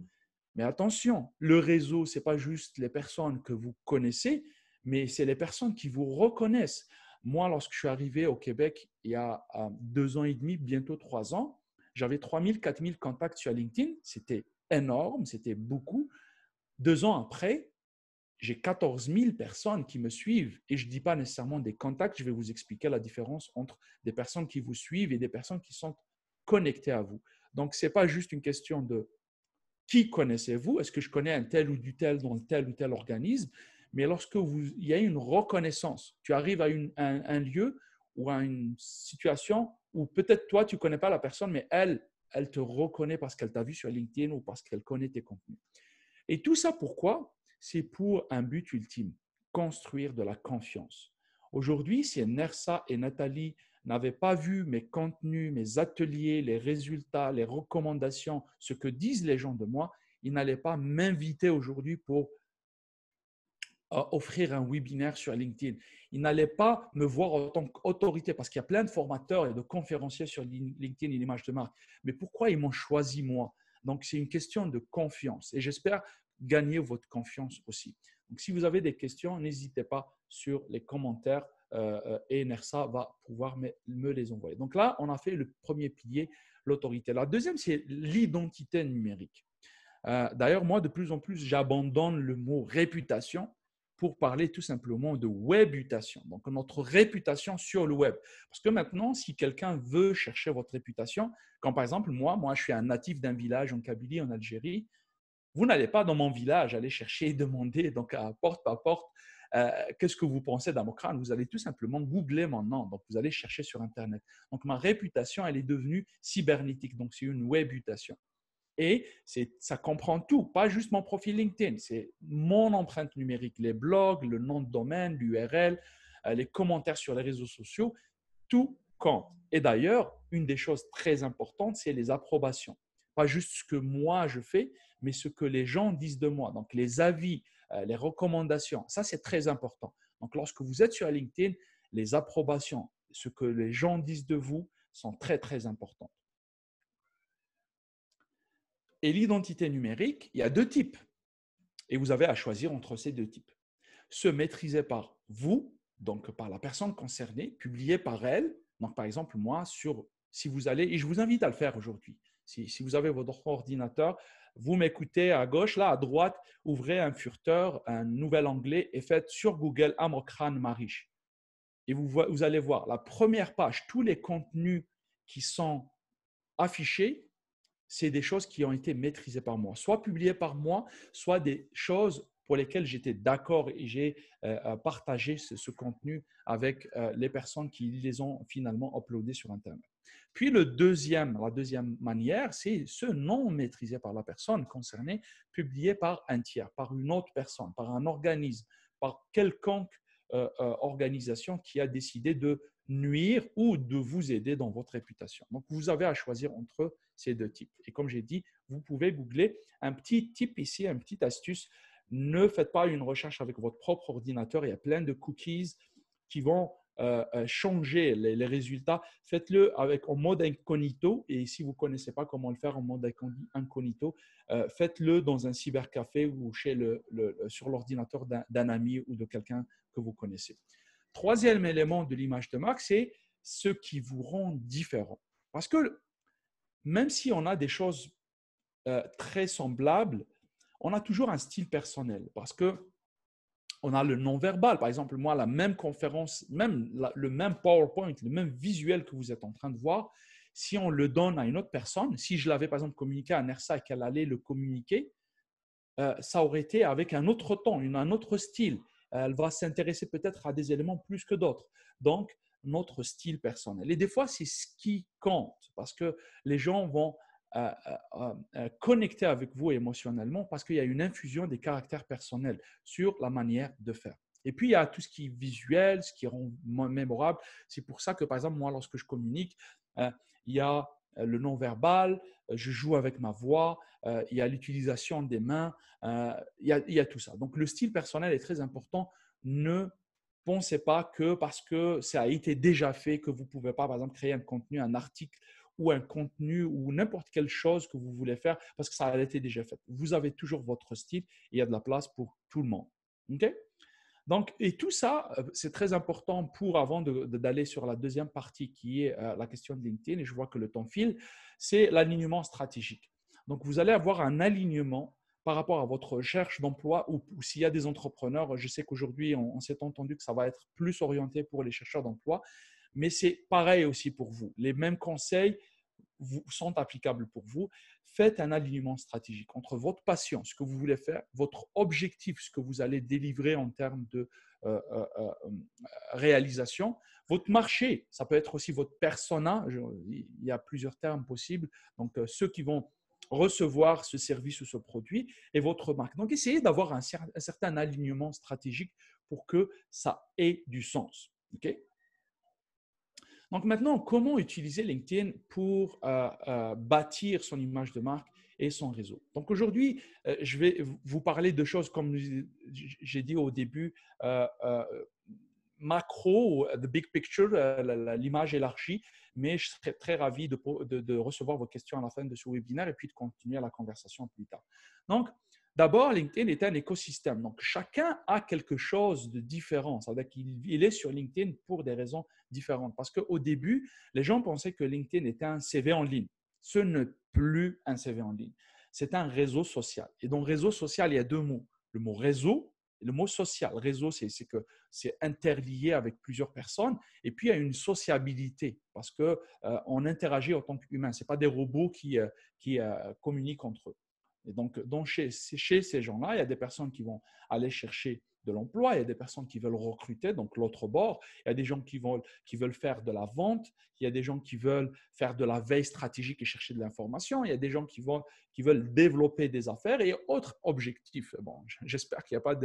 Mais attention, le réseau, ce n'est pas juste les personnes que vous connaissez, mais c'est les personnes qui vous reconnaissent. Moi, lorsque je suis arrivé au Québec il y a 2 ans et demi, bientôt 3 ans, j'avais 3 000, 4 000 contacts sur LinkedIn. C'était énorme, c'était beaucoup. 2 ans après, j'ai 14 000 personnes qui me suivent et je ne dis pas nécessairement des contacts. Je vais vous expliquer la différence entre des personnes qui vous suivent et des personnes qui sont connectées à vous. Donc, ce n'est pas juste une question de qui connaissez-vous, est-ce que je connais un tel ou du tel dans tel ou tel organisme, mais lorsque il y a une reconnaissance, tu arrives à un lieu ou à une situation où peut-être toi, tu ne connais pas la personne, mais elle te reconnaît parce qu'elle t'a vu sur LinkedIn ou parce qu'elle connaît tes contenus. Et tout ça, pourquoi? C'est pour un but ultime, construire de la confiance. Aujourd'hui, si Nersa et Nathalie n'avaient pas vu mes contenus, mes ateliers, les résultats, les recommandations, ce que disent les gens de moi, ils n'allaient pas m'inviter aujourd'hui pour offrir un webinaire sur LinkedIn. Ils n'allaient pas me voir en tant qu'autorité parce qu'il y a plein de formateurs et de conférenciers sur LinkedIn et l'image de marque. Mais pourquoi ils m'ont choisi moi? Donc, c'est une question de confiance et j'espère gagner votre confiance aussi. Donc, si vous avez des questions, n'hésitez pas sur les commentaires et Nersa va pouvoir me les envoyer. Donc là, on a fait le premier pilier, l'autorité. La deuxième, c'est l'identité numérique. D'ailleurs, moi, de plus en plus, j'abandonne le mot réputation pour parler tout simplement de webutation, donc notre réputation sur le web. Parce que maintenant, si quelqu'un veut chercher votre réputation, quand par exemple, moi je suis un natif d'un village en Kabylie, en Algérie, vous n'allez pas dans mon village aller chercher et demander, donc à porte à porte, qu'est-ce que vous pensez d'Amokran? Vous allez tout simplement googler mon nom, donc vous allez chercher sur Internet. Donc ma réputation, elle est devenue cybernétique, donc c'est une webutation. Et ça comprend tout, pas juste mon profil LinkedIn, c'est mon empreinte numérique, les blogs, le nom de domaine, l'URL, les commentaires sur les réseaux sociaux, tout compte. Et d'ailleurs, une des choses très importantes, c'est les approbations. Pas juste ce que moi je fais, mais ce que les gens disent de moi. Donc, les avis, les recommandations, ça c'est très important. Donc, lorsque vous êtes sur LinkedIn, les approbations, ce que les gens disent de vous sont très, très importantes. Et l'identité numérique, il y a 2 types. Et vous avez à choisir entre ces 2 types. Ceux maîtrisés par vous, donc par la personne concernée, publiés par elle. Donc, par exemple, moi, si vous allez, et je vous invite à le faire aujourd'hui, si vous avez votre ordinateur, vous m'écoutez à gauche, là, à droite, ouvrez un furteur, un nouvel onglet et faites sur Google Amokran Marish. Et vous allez voir la première page, tous les contenus qui sont affichés, c'est des choses qui ont été maîtrisées par moi, soit publiées par moi, soit des choses pour lesquelles j'étais d'accord et j'ai partagé ce contenu avec les personnes qui les ont finalement uploadés sur Internet. Puis la deuxième manière, c'est ceux non maîtrisés par la personne concernée, publiés par un tiers, par une autre personne, par un organisme, par quelconque organisation qui a décidé de nuire ou de vous aider dans votre réputation. Donc, vous avez à choisir entre ces 2 types. Et comme j'ai dit, vous pouvez googler un petit tip ici, une petite astuce. Ne faites pas une recherche avec votre propre ordinateur. Il y a plein de cookies qui vont changer les résultats. Faites-le en mode incognito. Et si vous ne connaissez pas comment le faire en mode incognito, faites-le dans un cybercafé ou sur l'ordinateur d'un ami ou de quelqu'un que vous connaissez. Troisième élément de l'image de marque, c'est ce qui vous rend différent. Parce que même si on a des choses très semblables, on a toujours un style personnel parce que on a le non-verbal. Par exemple, moi, la même conférence, le même PowerPoint, le même visuel que vous êtes en train de voir, si on le donne à une autre personne, si je l'avais par exemple communiqué à Nersa et qu'elle allait le communiquer, ça aurait été avec un autre ton, un autre style. Elle va s'intéresser peut-être à des éléments plus que d'autres. Donc, notre style personnel. Et des fois, c'est ce qui compte parce que les gens vont connecter avec vous émotionnellement parce qu'il y a une infusion des caractères personnels sur la manière de faire. Et puis, il y a tout ce qui est visuel, ce qui rend mémorable. C'est pour ça que, par exemple, moi, lorsque je communique, il y a le non-verbal, je joue avec ma voix, il y a l'utilisation des mains, il y a tout ça. Donc, le style personnel est très important. Ne pensez pas que parce que ça a été déjà fait, que vous ne pouvez pas, par exemple, créer un contenu, un article ou un contenu ou n'importe quelle chose que vous voulez faire parce que ça a été déjà fait. Vous avez toujours votre style et il y a de la place pour tout le monde. OK? Donc, et tout ça, c'est très important pour, avant d'aller sur la deuxième partie qui est la question de LinkedIn, et je vois que le temps file, c'est l'alignement stratégique. Donc, vous allez avoir un alignement par rapport à votre recherche d'emploi ou s'il y a des entrepreneurs, je sais qu'aujourd'hui, on s'est entendu que ça va être plus orienté pour les chercheurs d'emploi, mais c'est pareil aussi pour vous. Les mêmes conseils sont applicables pour vous. Faites un alignement stratégique entre votre passion, ce que vous voulez faire, votre objectif, ce que vous allez délivrer en termes de réalisation, votre marché, ça peut être aussi votre persona, il y a plusieurs termes possibles, donc ceux qui vont recevoir ce service ou ce produit et votre marque. Donc, essayez d'avoir un certain alignement stratégique pour que ça ait du sens. OK? Donc maintenant, comment utiliser LinkedIn pour bâtir son image de marque et son réseau? Donc aujourd'hui, je vais vous parler de choses comme j'ai dit au début, macro, the big picture, l'image élargie, mais je serais très ravi de recevoir vos questions à la fin de ce webinaire et puis de continuer la conversation plus tard. Donc, d'abord, LinkedIn est un écosystème. Donc, chacun a quelque chose de différent. C'est-à-dire qu'il est sur LinkedIn pour des raisons différentes. Parce qu'au début, les gens pensaient que LinkedIn était un CV en ligne. Ce n'est plus un CV en ligne. C'est un réseau social. Et dans réseau social, il y a deux mots. Le mot réseau et le mot social. Réseau, c'est que c'est interlié avec plusieurs personnes. Et puis, il y a une sociabilité parce qu'on interagit en tant qu'humain. Ce n'est pas des robots qui communiquent entre eux. Et donc chez ces gens-là, il y a des personnes qui vont aller chercher de l'emploi, il y a des personnes qui veulent recruter, donc l'autre bord, il y a des gens qui veulent faire de la vente, il y a des gens qui veulent faire de la veille stratégique et chercher de l'information, il y a des gens qui veulent développer des affaires et autres objectifs. Bon, j'espère qu'il n'y a pas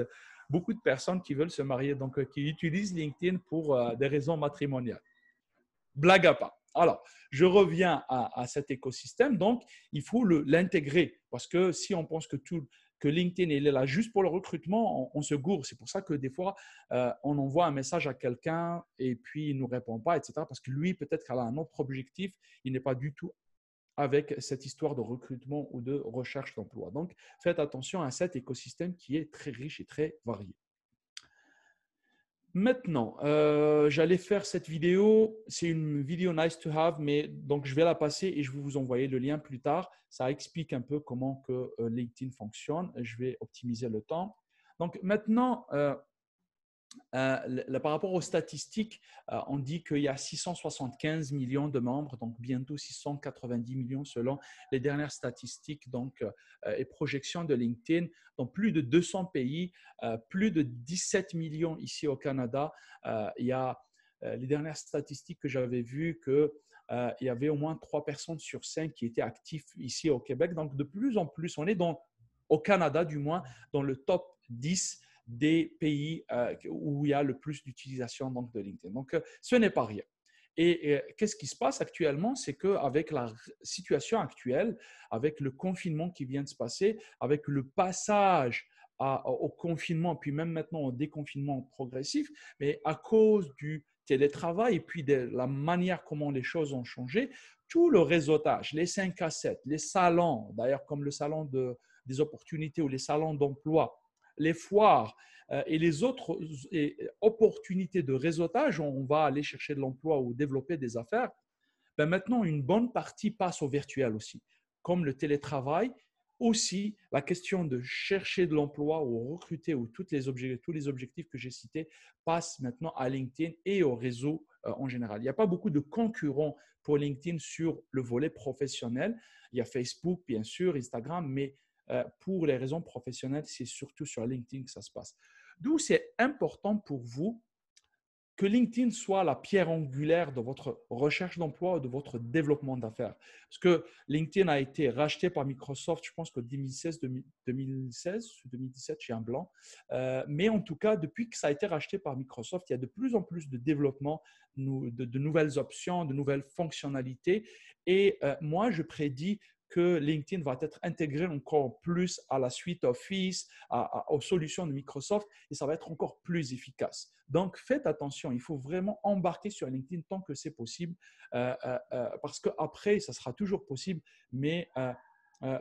beaucoup de personnes qui veulent se marier, donc qui utilisent LinkedIn pour des raisons matrimoniales. Blague à part. Alors, je reviens à cet écosystème. Donc, il faut l'intégrer parce que si on pense que LinkedIn est là juste pour le recrutement, on se gourre. C'est pour ça que des fois, on envoie un message à quelqu'un et puis il ne nous répond pas, etc. Parce que lui, peut-être qu'il a un autre objectif. Il n'est pas du tout avec cette histoire de recrutement ou de recherche d'emploi. Donc, faites attention à cet écosystème qui est très riche et très varié. Maintenant, j'allais faire cette vidéo. C'est une vidéo nice to have, mais donc je vais la passer et je vais vous envoyer le lien plus tard. Ça explique un peu comment que LinkedIn fonctionne. Je vais optimiser le temps. Donc maintenant, par rapport aux statistiques, on dit qu'il y a 675 millions de membres, donc bientôt 690 millions selon les dernières statistiques et projections de LinkedIn dans plus de 200 pays, plus de 17 millions ici au Canada. Il y a les dernières statistiques que j'avais vues qu'il y avait au moins 3 personnes sur 5 qui étaient actifs ici au Québec. Donc, de plus en plus, on est au Canada du moins, dans le top 10 des pays où il y a le plus d'utilisation de LinkedIn. Donc, ce n'est pas rien. Et qu'est-ce qui se passe actuellement? C'est qu'avec la situation actuelle, avec le confinement qui vient de se passer, avec le passage au confinement, puis même maintenant au déconfinement progressif, mais à cause du télétravail et puis de la manière comment les choses ont changé, tout le réseautage, les 5 à 7, les salons, d'ailleurs comme le salon des opportunités ou les salons d'emploi, les foires et les autres opportunités de réseautage où on va aller chercher de l'emploi ou développer des affaires, maintenant, une bonne partie passe au virtuel aussi, comme le télétravail aussi, la question de chercher de l'emploi ou recruter ou tous les objectifs que j'ai cités passent maintenant à LinkedIn et au réseau en général. Il n'y a pas beaucoup de concurrents pour LinkedIn sur le volet professionnel. Il y a Facebook, bien sûr, Instagram, mais pour les raisons professionnelles, c'est surtout sur LinkedIn que ça se passe. D'où c'est important pour vous que LinkedIn soit la pierre angulaire de votre recherche d'emploi ou de votre développement d'affaires. Parce que LinkedIn a été racheté par Microsoft, je pense qu'en 2016, 2017, j'ai un blanc. Mais en tout cas, depuis que ça a été racheté par Microsoft, il y a de plus en plus de développement, de nouvelles options, de nouvelles fonctionnalités. Et moi, je prédis que LinkedIn va être intégré encore plus à la suite Office, aux solutions de Microsoft, et ça va être encore plus efficace. Donc, faites attention, il faut vraiment embarquer sur LinkedIn tant que c'est possible, parce qu'après, ça sera toujours possible, mais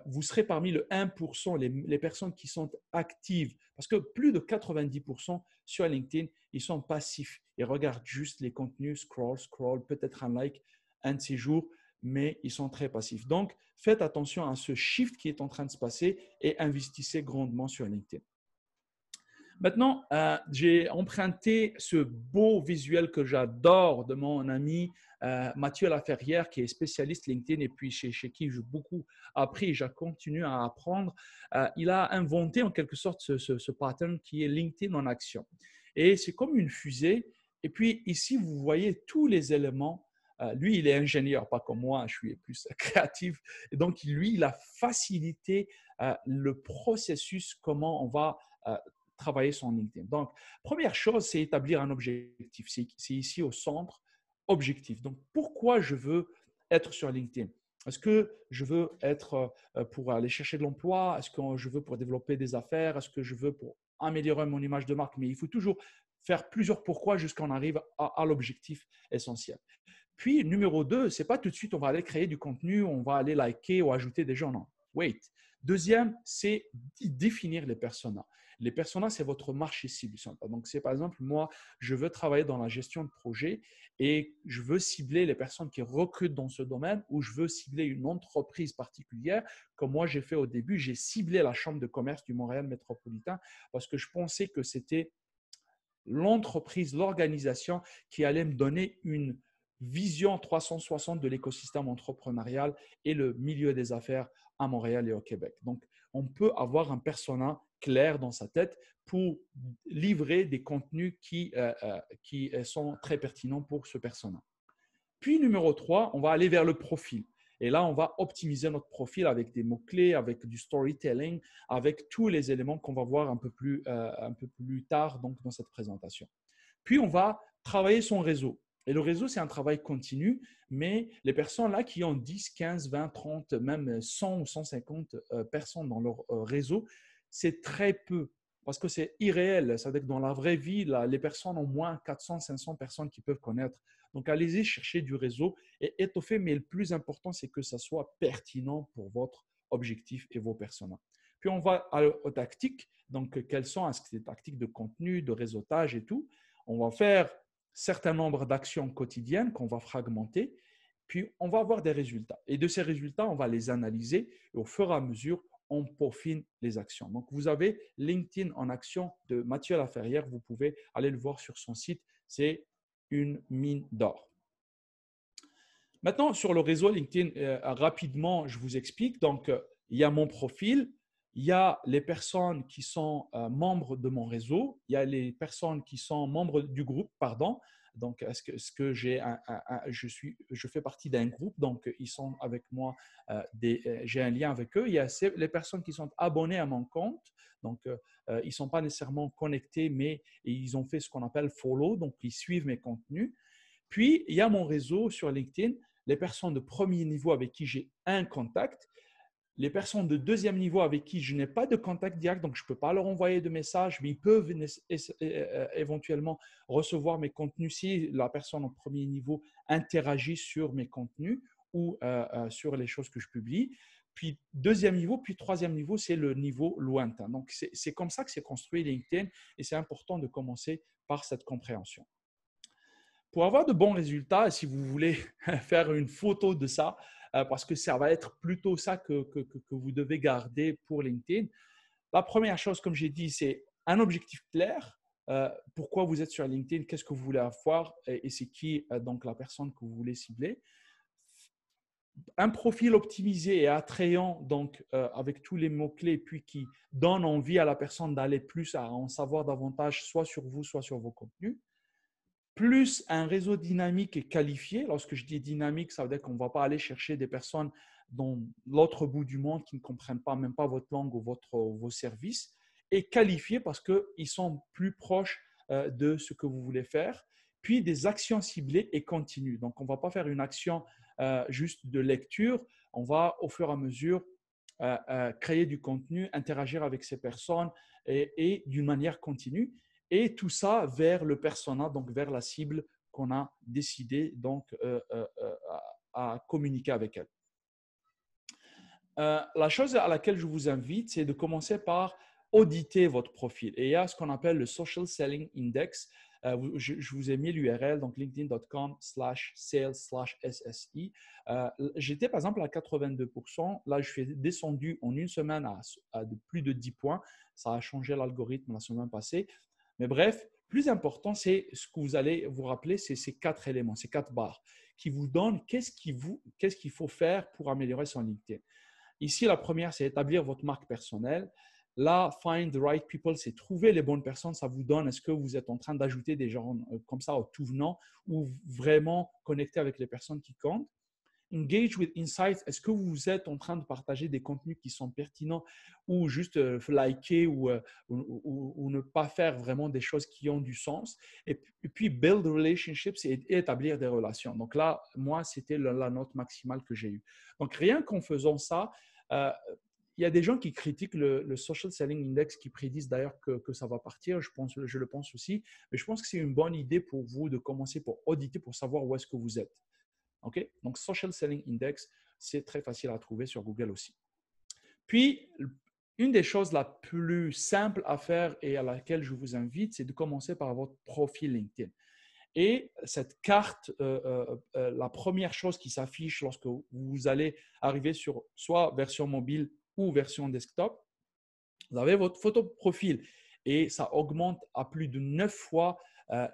vous serez parmi le 1%, les personnes qui sont actives, parce que plus de 90% sur LinkedIn, ils sont passifs. Ils regardent juste les contenus, scroll, peut-être un like, un de ces jours, mais ils sont très passifs. Donc, faites attention à ce shift qui est en train de se passer et investissez grandement sur LinkedIn. Maintenant, j'ai emprunté ce beau visuel que j'adore de mon ami Mathieu Laferrière, qui est spécialiste LinkedIn et puis chez qui j'ai beaucoup appris et je continue à apprendre. Il a inventé en quelque sorte ce pattern qui est LinkedIn en action. Et c'est comme une fusée. Et puis ici, vous voyez tous les éléments. Lui, il est ingénieur, pas comme moi, je suis plus créatif. Et donc, lui, il a facilité le processus, comment on va travailler son LinkedIn. Donc, première chose, c'est établir un objectif. C'est ici au centre, objectif. Donc, pourquoi je veux être sur LinkedIn? Est-ce que je veux être pour aller chercher de l'emploi? Est-ce que je veux pour développer des affaires? Est-ce que je veux pour améliorer mon image de marque? Mais il faut toujours faire plusieurs pourquoi jusqu'à on arrive à l'objectif essentiel. Puis, numéro 2, ce n'est pas tout de suite on va aller créer du contenu, on va aller liker ou ajouter des gens. Non, wait. Deuxième, c'est définir les personas. Les personas, c'est votre marché cible. Donc, c'est par exemple, moi, je veux travailler dans la gestion de projet et je veux cibler les personnes qui recrutent dans ce domaine ou je veux cibler une entreprise particulière. Comme moi, j'ai fait au début, j'ai ciblé la Chambre de commerce du Montréal métropolitain parce que je pensais que c'était l'entreprise, l'organisation qui allait me donner une vision 360 de l'écosystème entrepreneurial et le milieu des affaires à Montréal et au Québec. Donc, on peut avoir un persona clair dans sa tête pour livrer des contenus qui sont très pertinents pour ce persona. Puis, numéro 3, on va aller vers le profil. Et là, on va optimiser notre profil avec des mots-clés, avec du storytelling, avec tous les éléments qu'on va voir un peu plus tard donc, dans cette présentation. Puis, on va travailler son réseau. Et le réseau, c'est un travail continu, mais les personnes là qui ont 10, 15, 20, 30, même 100 ou 150 personnes dans leur réseau, c'est très peu parce que c'est irréel. Ça veut dire que dans la vraie vie, là, les personnes ont moins 400, 500 personnes qui peuvent connaître. Donc, allez-y chercher du réseau et étoffer, mais le plus important, c'est que ça soit pertinent pour votre objectif et vos personas. Puis, on va aux tactiques. Donc, quelles sont les tactiques de contenu, de réseautage et tout? On va faire certain nombre d'actions quotidiennes qu'on va fragmenter, puis on va avoir des résultats. Et de ces résultats, on va les analyser et au fur et à mesure, on peaufine les actions. Donc, vous avez LinkedIn en action de Mathieu Laferrière. Vous pouvez aller le voir sur son site. C'est une mine d'or. Maintenant, sur le réseau LinkedIn, rapidement, je vous explique. Donc, il y a mon profil, il y a les personnes qui sont membres de mon réseau, il y a les personnes qui sont membres du groupe, pardon. Donc, je fais partie d'un groupe, donc ils sont avec moi, j'ai un lien avec eux. Il y a les personnes qui sont abonnées à mon compte, donc ils ne sont pas nécessairement connectés, mais ils ont fait ce qu'on appelle follow, donc ils suivent mes contenus. Puis, il y a mon réseau sur LinkedIn, les personnes de premier niveau avec qui j'ai un contact, les personnes de deuxième niveau avec qui je n'ai pas de contact direct, donc je ne peux pas leur envoyer de messages, mais ils peuvent éventuellement recevoir mes contenus si la personne au premier niveau interagit sur mes contenus ou sur les choses que je publie. Puis deuxième niveau, puis troisième niveau, c'est le niveau lointain. Donc, c'est comme ça que c'est construit LinkedIn et c'est important de commencer par cette compréhension. Pour avoir de bons résultats, si vous voulez faire une photo de ça, parce que ça va être plutôt ça que vous devez garder pour LinkedIn. La première chose, comme j'ai dit, c'est un objectif clair. Pourquoi vous êtes sur LinkedIn, qu'est-ce que vous voulez avoir et c'est qui donc la personne que vous voulez cibler. Un profil optimisé et attrayant, donc avec tous les mots-clés, puis qui donne envie à la personne d'aller plus, à en savoir davantage, soit sur vous, soit sur vos contenus. Plus un réseau dynamique et qualifié. Lorsque je dis dynamique, ça veut dire qu'on ne va pas aller chercher des personnes dans l'autre bout du monde qui ne comprennent pas, même pas votre langue ou vos services. Et qualifié parce qu'ils sont plus proches de ce que vous voulez faire. Puis des actions ciblées et continues. Donc, on ne va pas faire une action juste de lecture. On va au fur et à mesure créer du contenu, interagir avec ces personnes et d'une manière continue. Et tout ça vers le persona, donc vers la cible qu'on a décidé donc, à communiquer avec elle. La chose à laquelle je vous invite, c'est de commencer par auditer votre profil. Et il y a ce qu'on appelle le Social Selling Index. Je vous ai mis l'URL, donc linkedin.com/sales/SSI. J'étais par exemple à 82%. Là, je suis descendu en une semaine à de plus de 10 points. Ça a changé l'algorithme la semaine passée. Mais bref, plus important, c'est ce que vous allez vous rappeler, c'est ces 4 éléments, ces 4 barres qui vous donnent qu'est-ce qu'il faut faire pour améliorer son LinkedIn. Ici, la première, c'est établir votre marque personnelle. Là, find the right people, c'est trouver les bonnes personnes. Ça vous donne, est-ce que vous êtes en train d'ajouter des gens comme ça au tout venant ou vraiment connecter avec les personnes qui comptent. Engage with insights, est-ce que vous êtes en train de partager des contenus qui sont pertinents ou juste liker ou ne pas faire vraiment des choses qui ont du sens. Et puis, build relationships et établir des relations. Donc là, moi, c'était la note maximale que j'ai eue. Donc, rien qu'en faisant ça, il y a des gens qui critiquent le Social Selling Index, qui prédisent d'ailleurs que ça va partir. Je le pense aussi. Mais je pense que c'est une bonne idée pour vous de commencer pour auditer, pour savoir où est-ce que vous êtes. Okay? Donc, Social Selling Index, c'est très facile à trouver sur Google aussi. Puis, une des choses la plus simple à faire et à laquelle je vous invite, c'est de commencer par votre profil LinkedIn. Et cette carte, la première chose qui s'affiche lorsque vous allez arriver sur soit version mobile ou version desktop, vous avez votre photo de profil et ça augmente à plus de 9 fois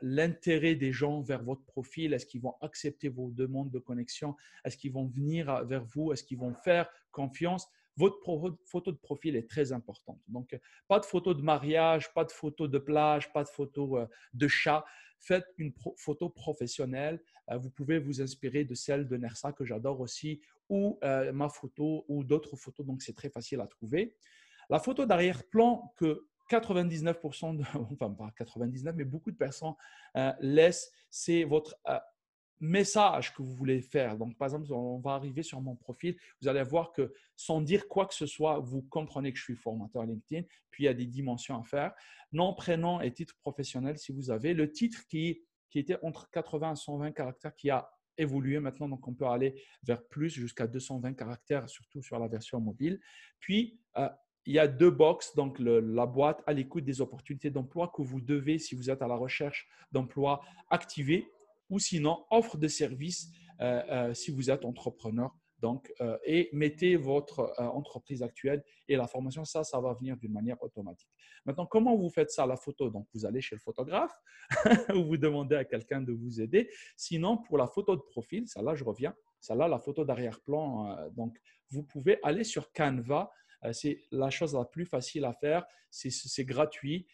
l'intérêt des gens vers votre profil. Est-ce qu'ils vont accepter vos demandes de connexion? Est-ce qu'ils vont venir vers vous? Est-ce qu'ils vont faire confiance? Votre photo de profil est très importante. Donc, pas de photo de mariage, pas de photo de plage, pas de photo de chat. Faites une photo professionnelle. Vous pouvez vous inspirer de celle de Nersa que j'adore aussi ou ma photo ou d'autres photos. Donc, c'est très facile à trouver. La photo d'arrière-plan que 99%, enfin pas 99, mais beaucoup de personnes laissent, c'est votre message que vous voulez faire. Donc, par exemple, on va arriver sur mon profil, vous allez voir que sans dire quoi que ce soit, vous comprenez que je suis formateur LinkedIn, puis il y a des dimensions à faire. Nom, prénom et titre professionnel, si vous avez. Le titre qui était entre 80 et 120 caractères, qui a évolué maintenant, donc on peut aller vers plus, jusqu'à 220 caractères, surtout sur la version mobile. Puis, il y a 2 box, donc la boîte à l'écoute des opportunités d'emploi que vous devez, si vous êtes à la recherche d'emploi, activer, ou sinon offre de service si vous êtes entrepreneur. Donc, et mettez votre entreprise actuelle et la formation, ça va venir d'une manière automatique. Maintenant, comment vous faites ça, la photo? Donc, vous allez chez le photographe ou vous demandez à quelqu'un de vous aider. Sinon, pour la photo de profil, ça là, je reviens, ça là, la photo d'arrière-plan, donc vous pouvez aller sur Canva. C'est la chose la plus facile à faire. C'est gratuit.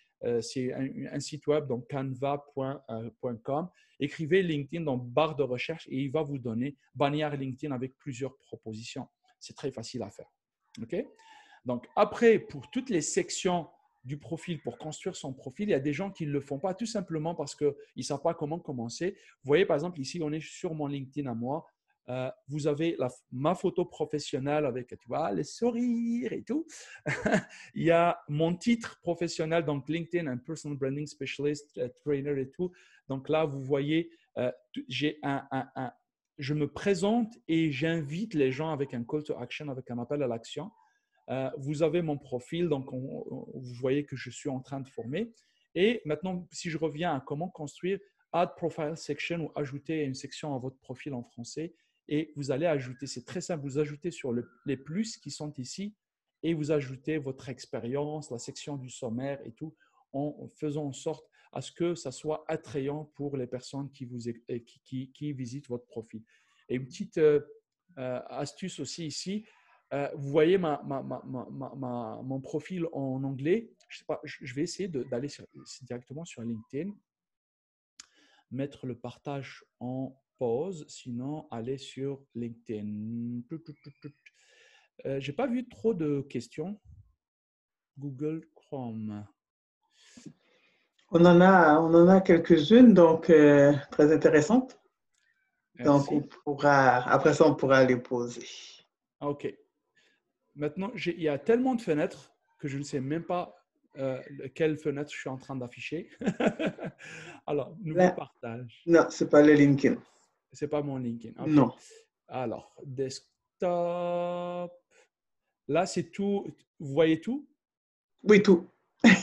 C'est un site web, donc canva.com. Écrivez LinkedIn dans barre de recherche et il va vous donner bannière LinkedIn avec plusieurs propositions. C'est très facile à faire. OK? Donc, après, pour toutes les sections du profil, pour construire son profil, il y a des gens qui ne le font pas tout simplement parce qu'ils ne savent pas comment commencer. Vous voyez, par exemple, ici, on est sur mon LinkedIn à moi. Vous avez ma photo professionnelle avec, tu vois, les sourires et tout. Il y a mon titre professionnel, donc LinkedIn, un Personal Branding Specialist, Trainer et tout. Donc là, vous voyez, je me présente et j'invite les gens avec un call to action, avec un appel à l'action. Vous avez mon profil, donc vous voyez que je suis en train de former. Et maintenant, si je reviens à comment construire Add Profile Section ou ajouter une section à votre profil en français, et vous allez ajouter, c'est très simple, vous ajoutez sur les plus qui sont ici et vous ajoutez votre expérience, la section du sommaire et tout, en faisant en sorte à ce que ça soit attrayant pour les personnes qui visitent votre profil. Et une petite astuce aussi ici, vous voyez mon profil en anglais. Je sais pas, je vais essayer d'aller directement sur LinkedIn, mettre le partage en pause, sinon aller sur LinkedIn. J'ai pas vu trop de questions. Google Chrome. On en a quelques-unes, donc très intéressantes. Merci. Donc, après ça, on pourra les poser. OK. Maintenant, il y a tellement de fenêtres que je ne sais même pas quelle fenêtre je suis en train d'afficher. Alors, nouveau partage. Non, ce n'est pas le LinkedIn. Ce n'est pas mon LinkedIn. Okay. Non. Alors, desktop. Là, c'est tout. Vous voyez tout? Oui, tout.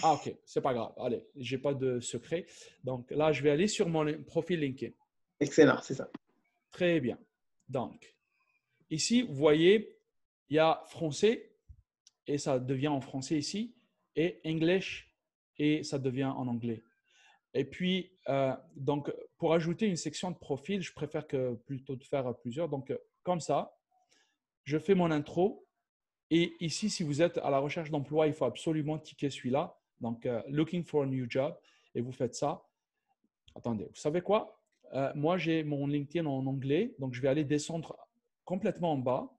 Ah, OK. C'est pas grave. Allez, je n'ai pas de secret. Donc, là, je vais aller sur mon profil LinkedIn. Excellent, c'est ça. Très bien. Donc, ici, vous voyez, il y a français et ça devient en français ici, et English et ça devient en anglais. Et puis, donc, pour ajouter une section de profil, je préfère plutôt de faire plusieurs. Donc, comme ça, je fais mon intro. Et ici, si vous êtes à la recherche d'emploi, il faut absolument ticker celui-là. Donc, looking for a new job. Et vous faites ça. Attendez, vous savez quoi? Moi, j'ai mon LinkedIn en anglais. Donc, je vais aller descendre complètement en bas,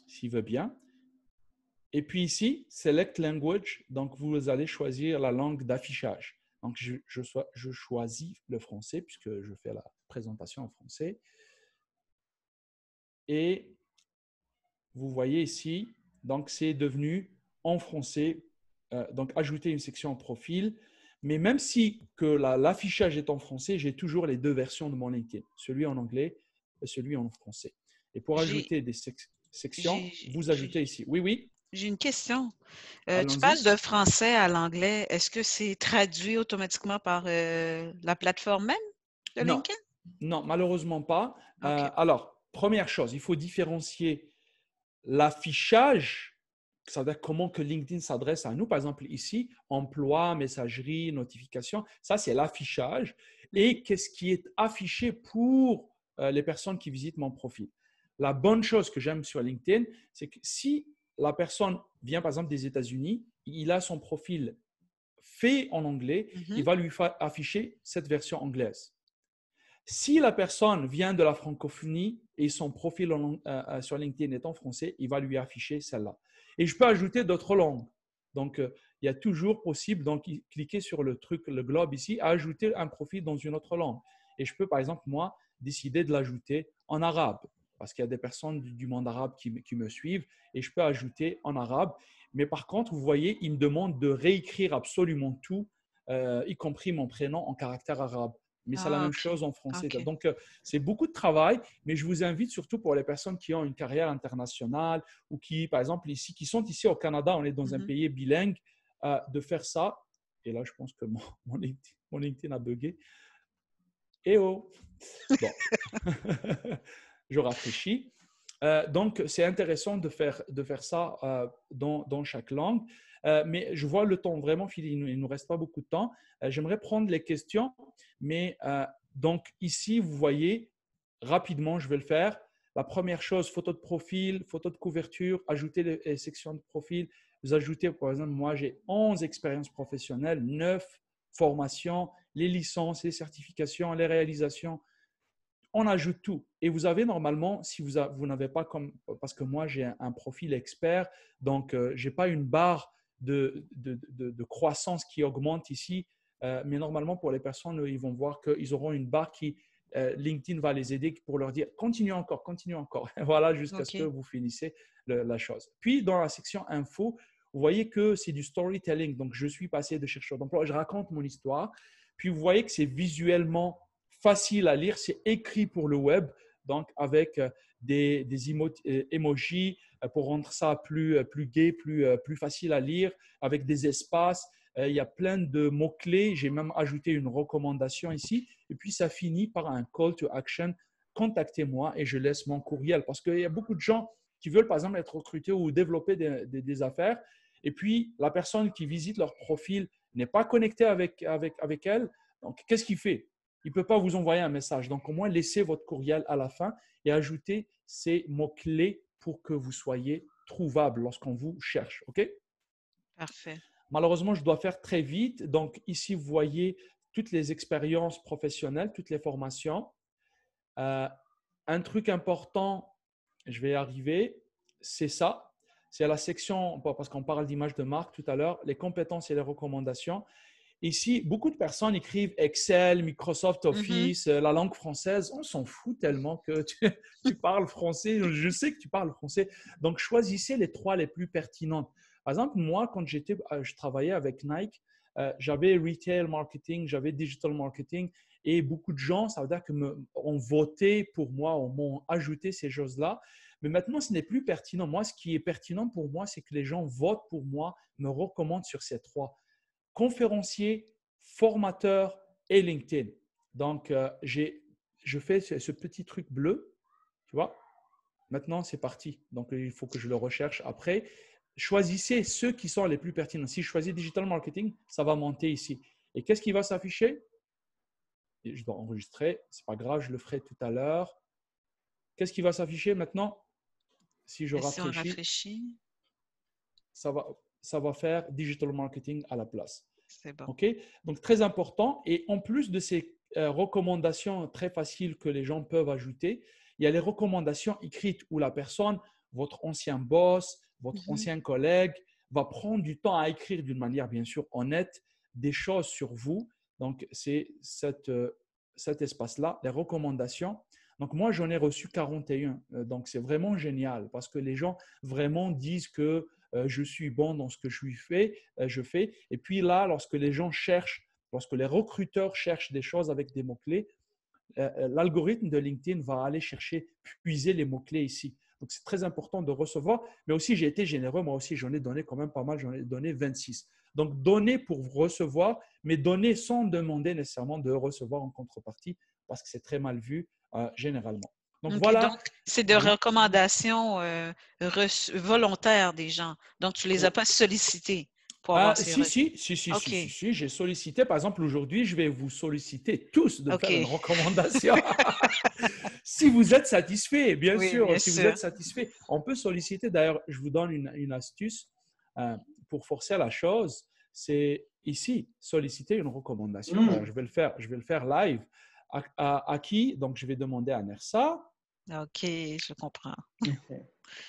s'il veut bien. Et puis ici, Select Language. Donc, vous allez choisir la langue d'affichage. Donc, je choisis le français puisque je fais la présentation en français. Et vous voyez ici, donc c'est devenu en français. Donc, ajouter une section en profil. Mais même si que l'affichage est en français, j'ai toujours les deux versions de mon LinkedIn, celui en anglais et celui en français. Et pour ajouter des sections, vous ajoutez ici. Oui, oui. J'ai une question. Tu Allons-y. passes de français à l'anglais. Est-ce que c'est traduit automatiquement par la plateforme même de Non. LinkedIn? Non, malheureusement pas. Okay. Alors, première chose, il faut différencier l'affichage, c'est-à-dire comment que LinkedIn s'adresse à nous. Par exemple, ici, emploi, messagerie, notification, ça, c'est l'affichage. Et qu'est-ce qui est affiché pour les personnes qui visitent mon profil. La bonne chose que j'aime sur LinkedIn, c'est que si la personne vient, par exemple, des États-Unis, il a son profil fait en anglais, il va lui afficher cette version anglaise. Si la personne vient de la francophonie et son profil sur LinkedIn est en français, il va lui afficher celle-là. Et je peux ajouter d'autres langues. Donc, il y a toujours possible, donc, cliquer sur le globe ici, ajouter un profil dans une autre langue. Et je peux, par exemple, moi, décider de l'ajouter en arabe, parce qu'il y a des personnes du monde arabe qui me suivent, et je peux ajouter en arabe. Mais par contre, vous voyez, il me demande de réécrire absolument tout, y compris mon prénom en caractère arabe. Mais c'est la même chose en français. Okay. Donc, c'est beaucoup de travail, mais je vous invite surtout pour les personnes qui ont une carrière internationale ou qui, par exemple, qui sont ici au Canada, on est dans un pays bilingue, de faire ça. Et là, je pense que mon LinkedIn a bugué. Eh oh! Bon, je rafraîchis. Donc, c'est intéressant de faire ça dans chaque langue. Mais je vois le temps vraiment filer, il ne nous reste pas beaucoup de temps. J'aimerais prendre les questions, mais donc ici, vous voyez, rapidement, je vais le faire. La première chose, photo de profil, photo de couverture, ajouter les sections de profil. Vous ajoutez, par exemple, moi, j'ai 11 expériences professionnelles, 9 formations, les licences, les certifications, les réalisations. On ajoute tout. Et vous avez normalement, si vous n'avez pas comme, parce que moi j'ai un profil expert, donc je n'ai pas une barre de croissance qui augmente ici, mais normalement pour les personnes, ils vont voir qu'ils auront une barre qui, LinkedIn va les aider pour leur dire continue encore, voilà, jusqu'à ce que vous finissez la chose. Puis dans la section info, vous voyez que c'est du storytelling, donc je suis passé de chercheur d'emploi, je raconte mon histoire, puis vous voyez que c'est visuellement facile à lire, c'est écrit pour le web, donc avec des emojis pour rendre ça plus gai, plus facile à lire, avec des espaces. Il y a plein de mots-clés. J'ai même ajouté une recommandation ici. Et puis, ça finit par un call to action contactez-moi et je laisse mon courriel. Parce qu'il y a beaucoup de gens qui veulent, par exemple, être recrutés ou développer des affaires. Et puis, la personne qui visite leur profil n'est pas connectée avec elle. Donc, qu'est-ce qu'il fait? Il ne peut pas vous envoyer un message. Donc, au moins, laissez votre courriel à la fin et ajoutez ces mots-clés pour que vous soyez trouvable lorsqu'on vous cherche. OK? Parfait. Malheureusement, je dois faire très vite. Donc, ici, vous voyez toutes les expériences professionnelles, toutes les formations. Un truc important, je vais y arriver, c'est ça. C'est la section, parce qu'on parle d'image de marque tout à l'heure, les compétences et les recommandations. Ici, beaucoup de personnes écrivent Excel, Microsoft Office, la langue française. On s'en fout tellement que tu parles français. Je sais que tu parles français. Donc, choisissez les 3 les plus pertinentes. Par exemple, moi, quand je travaillais avec Nike, j'avais retail marketing, j'avais digital marketing et beaucoup de gens, ça veut dire ont voté pour moi, m'ont ajouté ces choses-là. Mais maintenant, ce n'est plus pertinent. Moi, ce qui est pertinent pour moi, c'est que les gens votent pour moi, me recommandent sur ces 3. Conférencier, formateur et LinkedIn. Donc, je fais ce petit truc bleu, tu vois. Maintenant, c'est parti. Donc, il faut que je le recherche après. Choisissez ceux qui sont les plus pertinents. Si je choisis digital marketing, ça va monter ici. Et qu'est-ce qui va s'afficher? Je dois enregistrer. Ce n'est pas grave, je le ferai tout à l'heure. Qu'est-ce qui va s'afficher maintenant? Si je rafraîchis, ça va faire digital marketing à la place. C'est bon. OK? Donc, très important. Et en plus de ces recommandations très faciles que les gens peuvent ajouter, il y a les recommandations écrites où la personne, votre ancien boss, votre ancien collègue, va prendre du temps à écrire d'une manière bien sûr honnête des choses sur vous. Donc, c'est cet espace-là, les recommandations. Donc, moi, j'en ai reçu 41. Donc, c'est vraiment génial parce que les gens vraiment disent que je suis bon dans ce que je fais. Et puis là, lorsque les gens cherchent, lorsque les recruteurs cherchent des choses avec des mots-clés, l'algorithme de LinkedIn va aller chercher, puiser les mots-clés ici. Donc, c'est très important de recevoir. Mais aussi, j'ai été généreux. Moi aussi, j'en ai donné quand même pas mal. J'en ai donné 26. Donc, donner pour recevoir, mais donner sans demander nécessairement de recevoir en contrepartie parce que c'est très mal vu généralement. Donc, Okay, voilà. donc, c'est de recommandations volontaires des gens. Donc, tu ne les as pas sollicités pour avoir ces reçus. Si, j'ai sollicité. Par exemple, aujourd'hui, je vais vous solliciter tous de faire une OK. recommandation. Si vous êtes satisfait, bien Oui, sûr, bien si vous sûr. êtes satisfait, on peut solliciter. D'ailleurs, je vous donne une astuce pour forcer la chose. C'est ici, solliciter une recommandation. Alors, je vais le faire live. À qui? Donc, je vais demander à Nersa. OK, je comprends.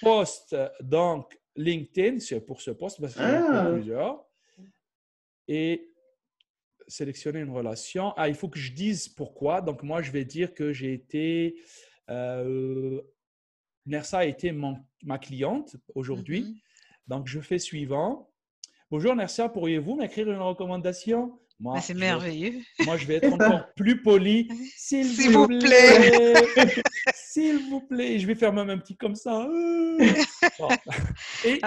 Poste donc LinkedIn, c'est pour ce poste parce que j'en ai plusieurs. Et sélectionner une relation. Il faut que je dise pourquoi. Donc, moi, je vais dire que j'ai été… Nersa a été ma cliente aujourd'hui. Donc, je fais suivant. Bonjour Nersa, pourriez-vous m'écrire une recommandation? Mais c'est merveilleux. Moi, je vais être encore plus poli. S'il vous plaît. S'il vous plaît. Je vais faire même un petit comme ça. Bon. Et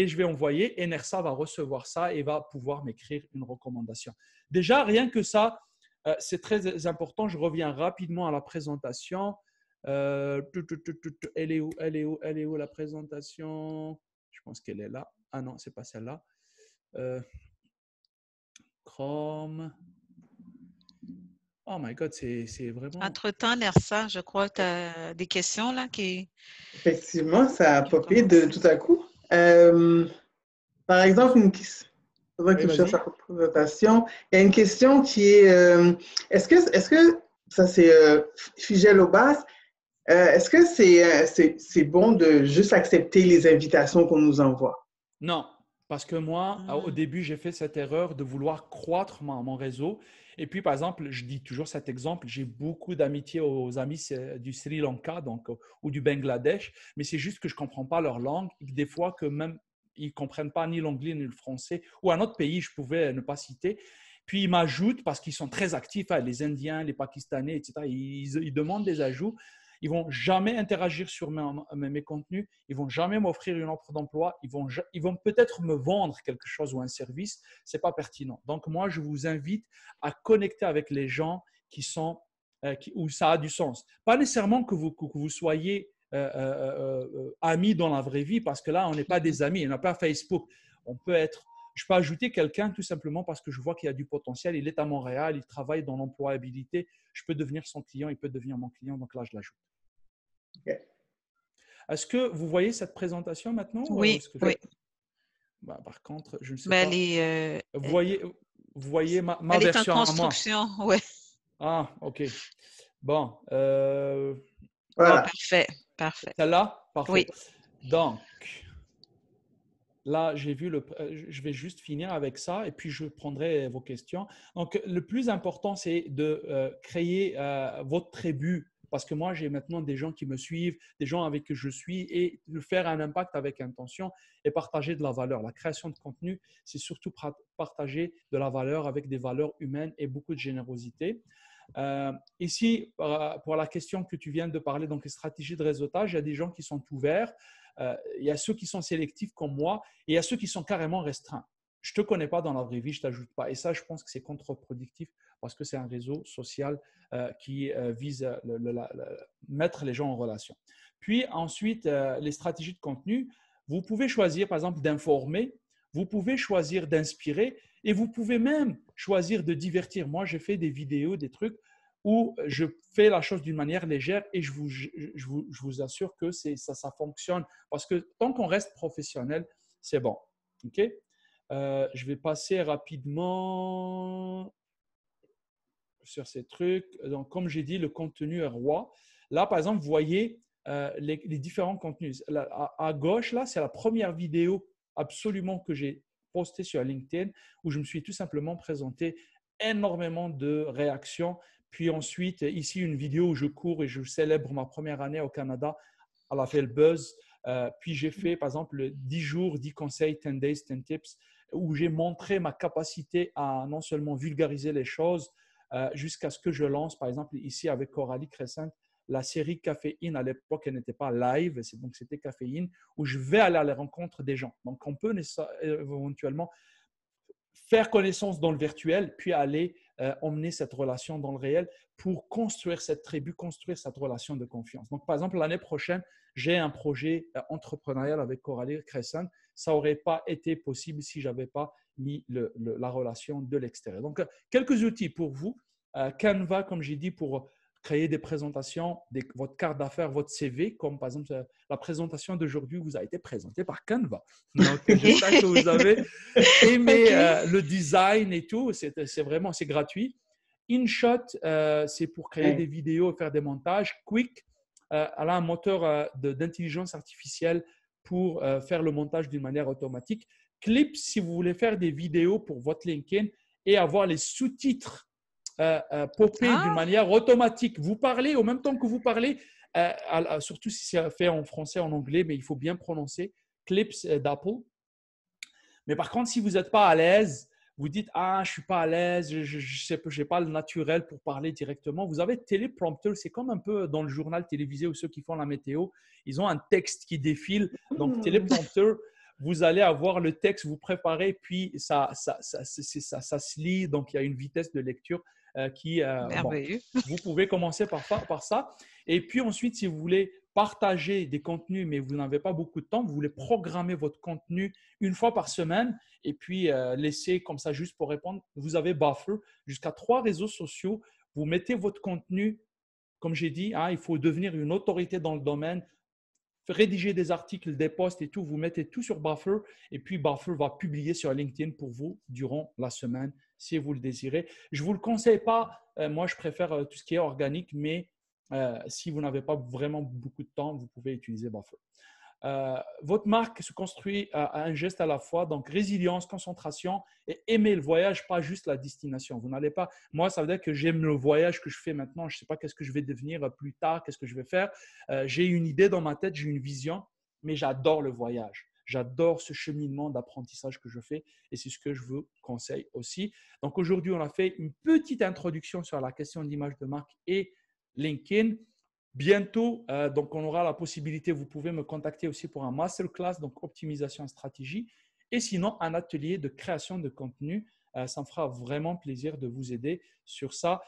je vais envoyer et Nersa va recevoir ça et va pouvoir m'écrire une recommandation. Déjà, rien que ça, c'est très important. Je reviens rapidement à la présentation. Elle est où la présentation? Je pense qu'elle est là. Ah non, c'est pas celle-là. Chrome. Oh my God, c'est vraiment… Entre-temps, Nersa, je crois que tu as des questions là qui… Effectivement, ça a popé de tout à coup. Par exemple, une question. Il faudrait que je cherche la présentation. Il y a une question qui est est-ce que ça c'est Figel Aubas, est-ce que c'est bon de juste accepter les invitations qu'on nous envoie? Non, parce que moi, au début, j'ai fait cette erreur de vouloir croître mon réseau. Et puis, par exemple, je dis toujours cet exemple, j'ai beaucoup d'amitié aux amis du Sri Lanka ou du Bangladesh, mais c'est juste que je ne comprends pas leur langue et que des fois, que même ils ne comprennent pas ni l'anglais ni le français, ou un autre pays, je pouvais ne pas citer. Puis, ils m'ajoutent parce qu'ils sont très actifs, les Indiens, les Pakistanais, etc. Ils demandent des ajouts. Ils ne vont jamais interagir sur mes contenus. Ils ne vont jamais m'offrir une offre d'emploi. Ils vont peut-être me vendre quelque chose ou un service. Ce n'est pas pertinent. Donc, moi, je vous invite à connecter avec les gens qui sont où ça a du sens. Pas nécessairement que vous soyez amis dans la vraie vie, parce que là, on n'est pas des amis, on n'a pas Facebook. Je peux ajouter quelqu'un tout simplement parce que je vois qu'il y a du potentiel, il est à Montréal, il travaille dans l'employabilité, je peux devenir son client, il peut devenir mon client, donc là, je l'ajoute. Okay. Est-ce que vous voyez cette présentation maintenant? Oui, oui. Bah, par contre, je ne sais Ben, pas. Vous voyez ma elle est en version à moi? construction, oui. Ah, OK. Bon. Voilà. Parfait, parfait. Celle-là? Parfait. Oui. Donc, là, je vais juste finir avec ça et puis je prendrai vos questions. Donc, le plus important, c'est de créer votre tribu, parce que moi, j'ai maintenant des gens qui me suivent, des gens avec qui je suis, et de faire un impact avec intention et partager de la valeur. La création de contenu, c'est surtout partager de la valeur avec des valeurs humaines et beaucoup de générosité. Ici, pour la question que tu viens de parler, donc les stratégies de réseautage, il y a des gens qui sont ouverts. Il y a ceux qui sont sélectifs comme moi et il y a ceux qui sont carrément restreints. Je ne te connais pas dans la vraie vie, je ne t'ajoute pas. Et ça, je pense que c'est contre-productif parce que c'est un réseau social qui vise mettre les gens en relation. Puis ensuite, les stratégies de contenu, vous pouvez choisir par exemple d'informer, vous pouvez choisir d'inspirer et vous pouvez même choisir de divertir. Moi, j'ai fait des vidéos, des trucs où je fais la chose d'une manière légère et je vous assure que ça fonctionne parce que tant qu'on reste professionnel, c'est bon. Okay? Je vais passer rapidement sur ces trucs. Donc, comme j'ai dit, le contenu est roi. Là, par exemple, vous voyez les différents contenus. Là, à gauche, là, c'est la première vidéo absolument que j'ai postée sur LinkedIn où je me suis tout simplement présenté, énormément de réactions. Puis ensuite, ici, une vidéo où je cours et je célèbre ma première année au Canada. Elle a fait le buzz. Puis j'ai fait, par exemple, 10 jours, 10 conseils, 10 days, 10 tips, où j'ai montré ma capacité à non seulement vulgariser les choses, jusqu'à ce que je lance, par exemple, ici avec Coralie Crescent, la série Caféine. À l'époque, elle n'était pas live, donc c'était Caféine, où je vais aller à la rencontre des gens. Donc, on peut éventuellement faire connaissance dans le virtuel, puis aller emmener cette relation dans le réel pour construire cette tribu, construire cette relation de confiance. Donc, par exemple, l'année prochaine, j'ai un projet entrepreneurial avec Coralie Crescent. Ça n'aurait pas été possible si je n'avais pas mis la relation de l'extérieur. Donc, quelques outils pour vous. Canva, comme j'ai dit, pour créer des présentations, votre carte d'affaires, votre CV, comme par exemple la présentation d'aujourd'hui vous a été présentée par Canva. Donc, j'espère que vous avez aimé le design et tout. C'est gratuit. InShot, c'est pour créer des vidéos et faire des montages. Quick, elle a un moteur d'intelligence artificielle pour faire le montage d'une manière automatique. Clips, si vous voulez faire des vidéos pour votre LinkedIn et avoir les sous-titres popper d'une manière automatique. Vous parlez au même temps que vous parlez, surtout si c'est fait en français, en anglais, mais il faut bien prononcer. Clips d'Apple. Mais par contre, si vous n'êtes pas à l'aise, vous dites « Ah, je ne suis pas à l'aise, je n'ai pas le naturel pour parler directement », vous avez téléprompteur. C'est comme un peu dans le journal télévisé ou ceux qui font la météo. Ils ont un texte qui défile. Donc, téléprompteur, vous allez avoir le texte, vous préparez, puis ça se lit. Donc, il y a une vitesse de lecture vous pouvez commencer par ça. Et puis ensuite, si vous voulez partager des contenus, mais vous n'avez pas beaucoup de temps, vous voulez programmer votre contenu une fois par semaine et puis laisser comme ça juste pour répondre, vous avez Buffer, jusqu'à 3 réseaux sociaux. Vous mettez votre contenu, comme j'ai dit, il faut devenir une autorité dans le domaine, rédiger des articles, des posts et tout, vous mettez tout sur Buffer et puis Buffer va publier sur LinkedIn pour vous durant la semaine si vous le désirez. Je ne vous le conseille pas, moi je préfère tout ce qui est organique, mais si vous n'avez pas vraiment beaucoup de temps, vous pouvez utiliser Buffer. Votre marque se construit à un geste à la fois, donc résilience, concentration et aimer le voyage, pas juste la destination. Vous n'allez pas, moi ça veut dire que j'aime le voyage que je fais maintenant, je ne sais pas qu'est-ce que je vais devenir plus tard, qu'est-ce que je vais faire. J'ai une idée dans ma tête, j'ai une vision, mais j'adore le voyage. J'adore ce cheminement d'apprentissage que je fais et c'est ce que je vous conseille aussi. Donc aujourd'hui, on a fait une petite introduction sur la question d'image de marque et LinkedIn. Bientôt, donc on aura la possibilité, vous pouvez me contacter aussi pour un masterclass, donc optimisation stratégie, et sinon un atelier de création de contenu. Ça me fera vraiment plaisir de vous aider sur ça.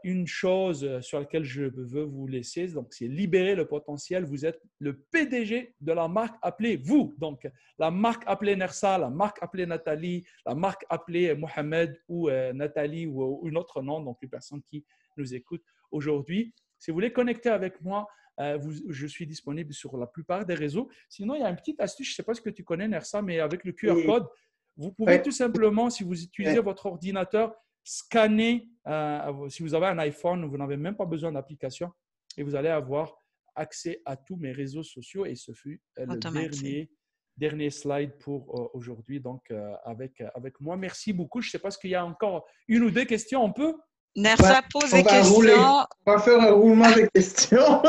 une chose sur laquelle je veux vous laisser, donc c'est libérer le potentiel. Vous êtes le PDG de la marque appelée vous. Donc, la marque appelée Nersa, la marque appelée Nathalie, la marque appelée Mohamed ou Nathalie ou un autre nom, donc les personnes qui nous écoutent aujourd'hui. Si vous voulez connecter avec moi, je suis disponible sur la plupart des réseaux. Sinon, il y a une petite astuce, je ne sais pas ce que tu connais, Nersa, mais avec le QR code, vous pouvez tout simplement, si vous utilisez votre ordinateur, scanner, si vous avez un iPhone, vous n'avez même pas besoin d'application et vous allez avoir accès à tous mes réseaux sociaux. Et ce fut le dernier slide pour aujourd'hui, donc avec moi. Merci beaucoup. Je ne sais pas, est-ce qu'il y a encore une ou deux questions? On peut? Nersa pose des questions. On va faire un roulement de questions.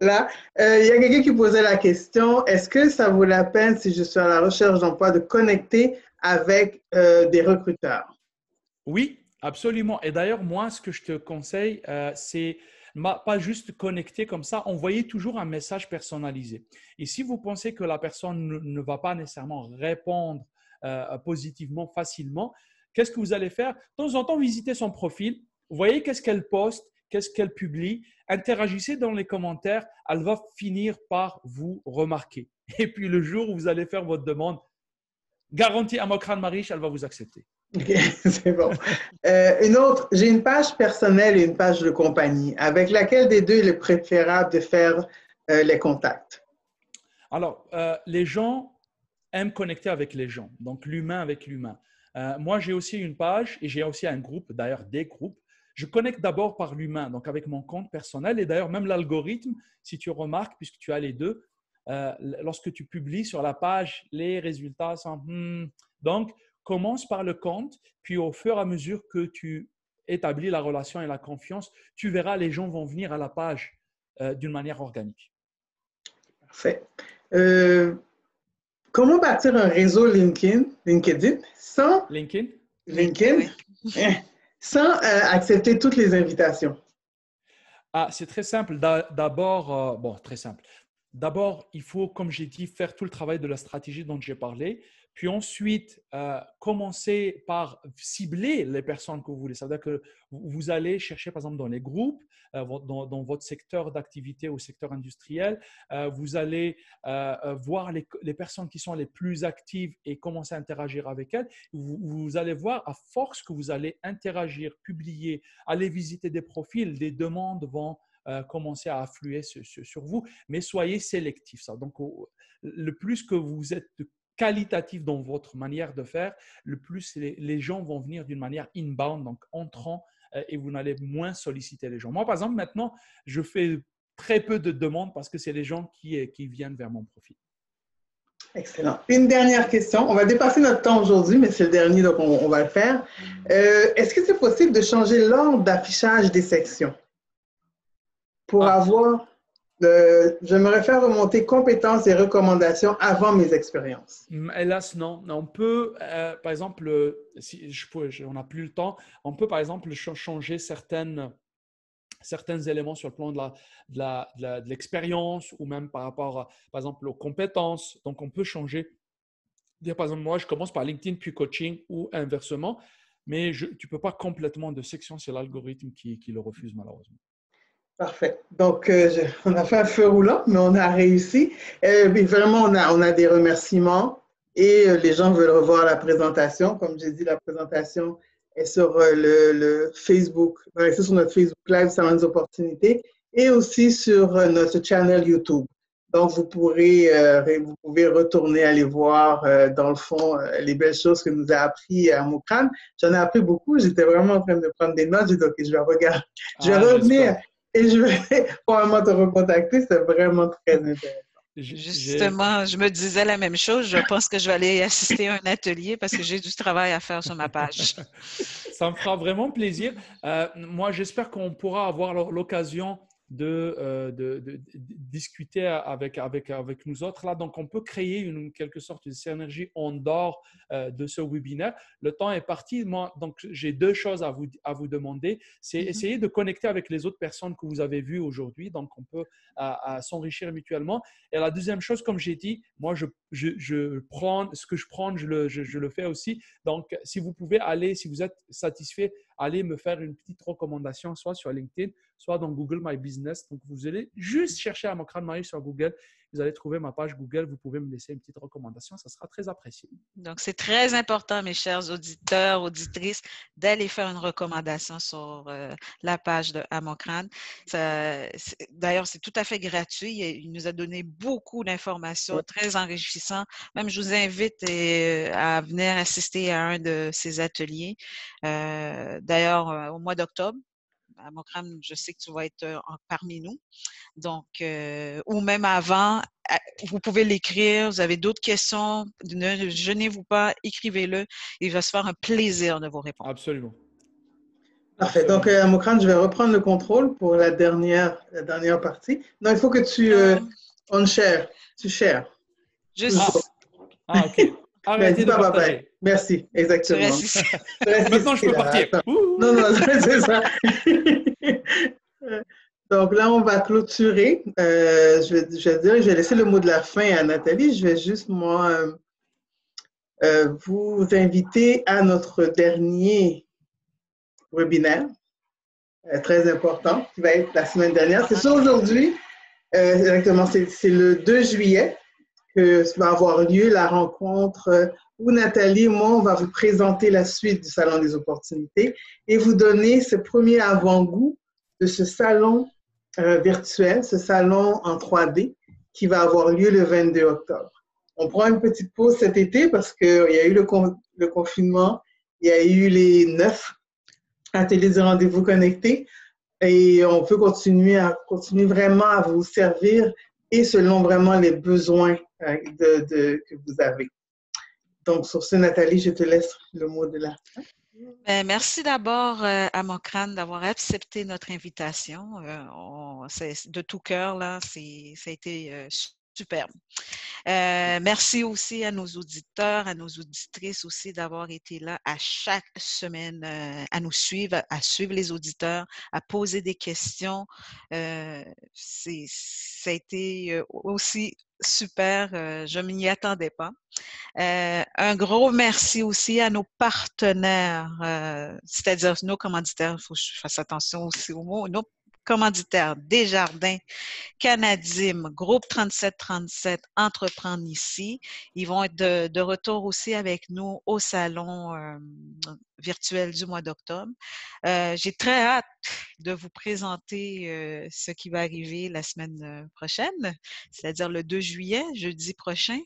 Là, il y a quelqu'un qui posait la question, est-ce que ça vaut la peine, si je suis à la recherche d'emploi, de connecter avec des recruteurs? Oui, absolument. Et d'ailleurs, moi, ce que je te conseille, c'est pas juste connecter comme ça, envoyez toujours un message personnalisé. Et si vous pensez que la personne ne va pas nécessairement répondre positivement, facilement, qu'est-ce que vous allez faire? De temps en temps, visitez son profil, voyez qu'est-ce qu'elle poste, qu'est-ce qu'elle publie, interagissez dans les commentaires, elle va finir par vous remarquer. Et puis, le jour où vous allez faire votre demande, garantie à Mokran Marish, elle va vous accepter. OK, c'est bon. Une autre, j'ai une page personnelle et une page de compagnie. Avec laquelle des deux il est préférable de faire les contacts? Alors, les gens aiment connecter avec les gens, donc l'humain avec l'humain. Moi, j'ai aussi une page et j'ai aussi un groupe, d'ailleurs des groupes. Je connecte d'abord par l'humain, donc avec mon compte personnel. Et d'ailleurs, même l'algorithme, si tu remarques, puisque tu as les deux, lorsque tu publies sur la page, les résultats sont… Donc, commence par le compte, puis au fur et à mesure que tu établis la relation et la confiance, tu verras, les gens vont venir à la page d'une manière organique. Parfait. Comment bâtir un réseau LinkedIn sans accepter toutes les invitations? C'est très simple. D'abord, très simple. D'abord, il faut, comme j'ai dit, faire tout le travail de la stratégie dont j'ai parlé. Puis ensuite, commencer par cibler les personnes que vous voulez. C'est-à-dire que vous allez chercher, par exemple, dans les groupes, dans votre secteur d'activité ou secteur industriel, vous allez voir les personnes qui sont les plus actives et commencer à interagir avec elles. Vous allez voir, à force que vous allez interagir, publier, aller visiter des profils, des demandes vont commencer à affluer sur vous, mais soyez sélectif. Ça. Donc, le plus que vous êtes qualitatif dans votre manière de faire, le plus les gens vont venir d'une manière inbound, donc entrant, et vous n'allez moins solliciter les gens. Moi, par exemple, maintenant, je fais très peu de demandes parce que c'est les gens qui viennent vers mon profil. Excellent. Une dernière question. On va dépasser notre temps aujourd'hui, mais c'est le dernier, donc on va le faire. Est-ce que c'est possible de changer l'ordre d'affichage des sections pour avoir… j'aimerais faire remonter compétences et recommandations avant mes expériences. Hélas, non. On peut, par exemple, si on n'a plus le temps, on peut par exemple changer certains éléments sur le plan de l'expérience ou même par rapport, par exemple, aux compétences. Donc, on peut changer. Dire, par exemple, moi, je commence par LinkedIn puis coaching ou inversement, mais tu ne peux pas complètement de section, c'est l'algorithme qui le refuse malheureusement. Parfait. Donc, on a fait un feu roulant, mais on a réussi. Mais vraiment, on a des remerciements et les gens veulent revoir la présentation. Comme j'ai dit, la présentation est sur le Facebook, c'est sur notre Facebook Live, ça des opportunités, et aussi sur notre channel YouTube. Donc, vous pouvez retourner aller voir, dans le fond, les belles choses que nous a appris à Mokran. J'en ai appris beaucoup. J'étais vraiment en train de prendre des notes. J'ai dit, OK, je vais regarder. Je vais revenir. Et je vais probablement te recontacter. C'est vraiment très intéressant. Justement, je me disais la même chose. Je pense que je vais aller assister à un atelier parce que j'ai du travail à faire sur ma page. Ça me fera vraiment plaisir. Moi, j'espère qu'on pourra avoir l'occasion de discuter avec nous autres là. Donc, on peut créer quelque sorte de synergie en dehors de ce webinaire. Le temps est parti. Moi, donc, j'ai deux choses à vous demander. C'est essayer de connecter avec les autres personnes que vous avez vues aujourd'hui. Donc, on peut s'enrichir mutuellement. Et la deuxième chose, comme j'ai dit, moi, je prends ce que je prends, je le fais aussi. Donc, si vous pouvez aller, si vous êtes satisfait, allez me faire une petite recommandation, soit sur LinkedIn, soit dans Google My Business. Donc, vous allez juste chercher Amokrane Marie sur Google. Vous allez trouver ma page Google. Vous pouvez me laisser une petite recommandation. Ça sera très apprécié. Donc, c'est très important, mes chers auditeurs, auditrices, d'aller faire une recommandation sur la page de Amokrane. D'ailleurs, c'est tout à fait gratuit. Il nous a donné beaucoup d'informations très enrichissantes. Même, je vous invite à venir assister à un de ces ateliers. D'ailleurs, au mois d'octobre, Amokrane, je sais que tu vas être parmi nous. Donc, ou même avant, vous pouvez l'écrire. Vous avez d'autres questions, ne gênez-vous pas, écrivez-le. Il va se faire un plaisir de vous répondre. Absolument. Parfait. Donc, Amokrane, je vais reprendre le contrôle pour la dernière partie. Non, il faut que tu on share. Tu shares. OK. Arrêtez de partager. Merci, exactement. Maintenant, je peux partir. Non, c'est ça. Donc là, on va clôturer. Je vais laisser le mot de la fin à Nathalie. Je vais juste, moi, vous inviter à notre dernier webinaire, très important, qui va être la semaine dernière. C'est ça aujourd'hui. Exactement, c'est le 2 juillet que va avoir lieu la rencontre où Nathalie et moi, on va vous présenter la suite du Salon des opportunités et vous donner ce premier avant-goût de ce salon virtuel, ce salon en 3D qui va avoir lieu le 22 octobre. On prend une petite pause cet été parce qu'il y a eu le confinement, il y a eu les 9 ateliers de rendez-vous connectés et on peut continuer vraiment à vous servir et selon vraiment les besoins que vous avez. Donc, sur ce, Nathalie, je te laisse le mot de la fin. Merci d'abord, Amokrane, d'avoir accepté notre invitation. De tout cœur, là, ça a été superbe. Merci aussi à nos auditeurs, à nos auditrices aussi d'avoir été là à chaque semaine, à nous suivre, à suivre les auditeurs, à poser des questions. Ça a été aussi super, je ne m'y attendais pas. Un gros merci aussi à nos partenaires, c'est-à-dire nos commanditaires, il faut que je fasse attention aussi aux mots, nos commanditaires, Desjardins, Canadim, Groupe 3737, Entreprendre ici. Ils vont être de retour aussi avec nous au salon virtuel du mois d'octobre. J'ai très hâte de vous présenter ce qui va arriver la semaine prochaine, c'est-à-dire le 2 juillet, jeudi prochain.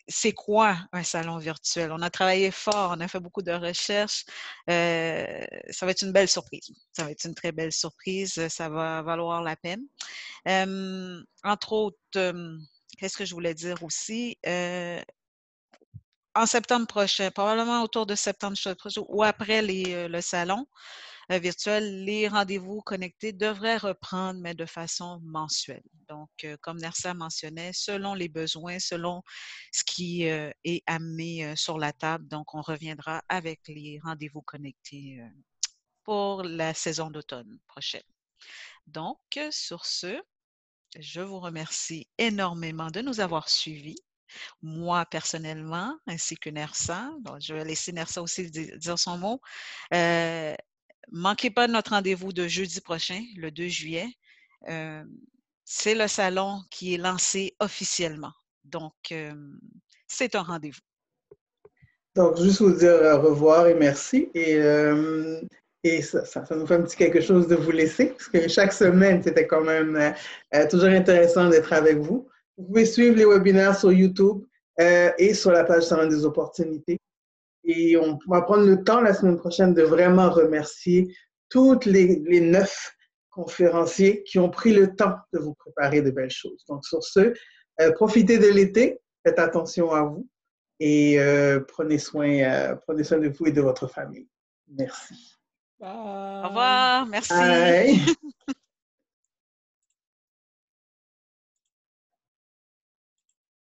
C'est quoi un salon virtuel? On a travaillé fort, on a fait beaucoup de recherches. Ça va être une belle surprise. Ça va être une très belle surprise. Ça va valoir la peine. Entre autres, qu'est-ce que je voulais dire aussi? En septembre prochain, probablement autour de septembre prochain ou après le salon virtuel, les rendez-vous connectés devraient reprendre, mais de façon mensuelle. Donc, comme Nersa mentionnait, selon les besoins, selon ce qui est amené sur la table, donc on reviendra avec les rendez-vous connectés pour la saison d'automne prochaine. Donc, sur ce, je vous remercie énormément de nous avoir suivis. Moi, personnellement, ainsi que Nersa. Bon, je vais laisser Nersa aussi dire son mot. Manquez pas notre rendez-vous de jeudi prochain, le 2 juillet. C'est le salon qui est lancé officiellement. Donc, c'est un rendez-vous. Donc, juste vous dire au revoir et merci. Et ça nous fait un petit quelque chose de vous laisser, parce que chaque semaine, c'était quand même toujours intéressant d'être avec vous. Vous pouvez suivre les webinaires sur YouTube et sur la page Salon des opportunités. Et on va prendre le temps la semaine prochaine de vraiment remercier toutes les 9 conférenciers qui ont pris le temps de vous préparer de belles choses. Donc, sur ce, profitez de l'été, faites attention à vous et prenez soin de vous et de votre famille. Merci. Bye. Au revoir. Merci. Bye.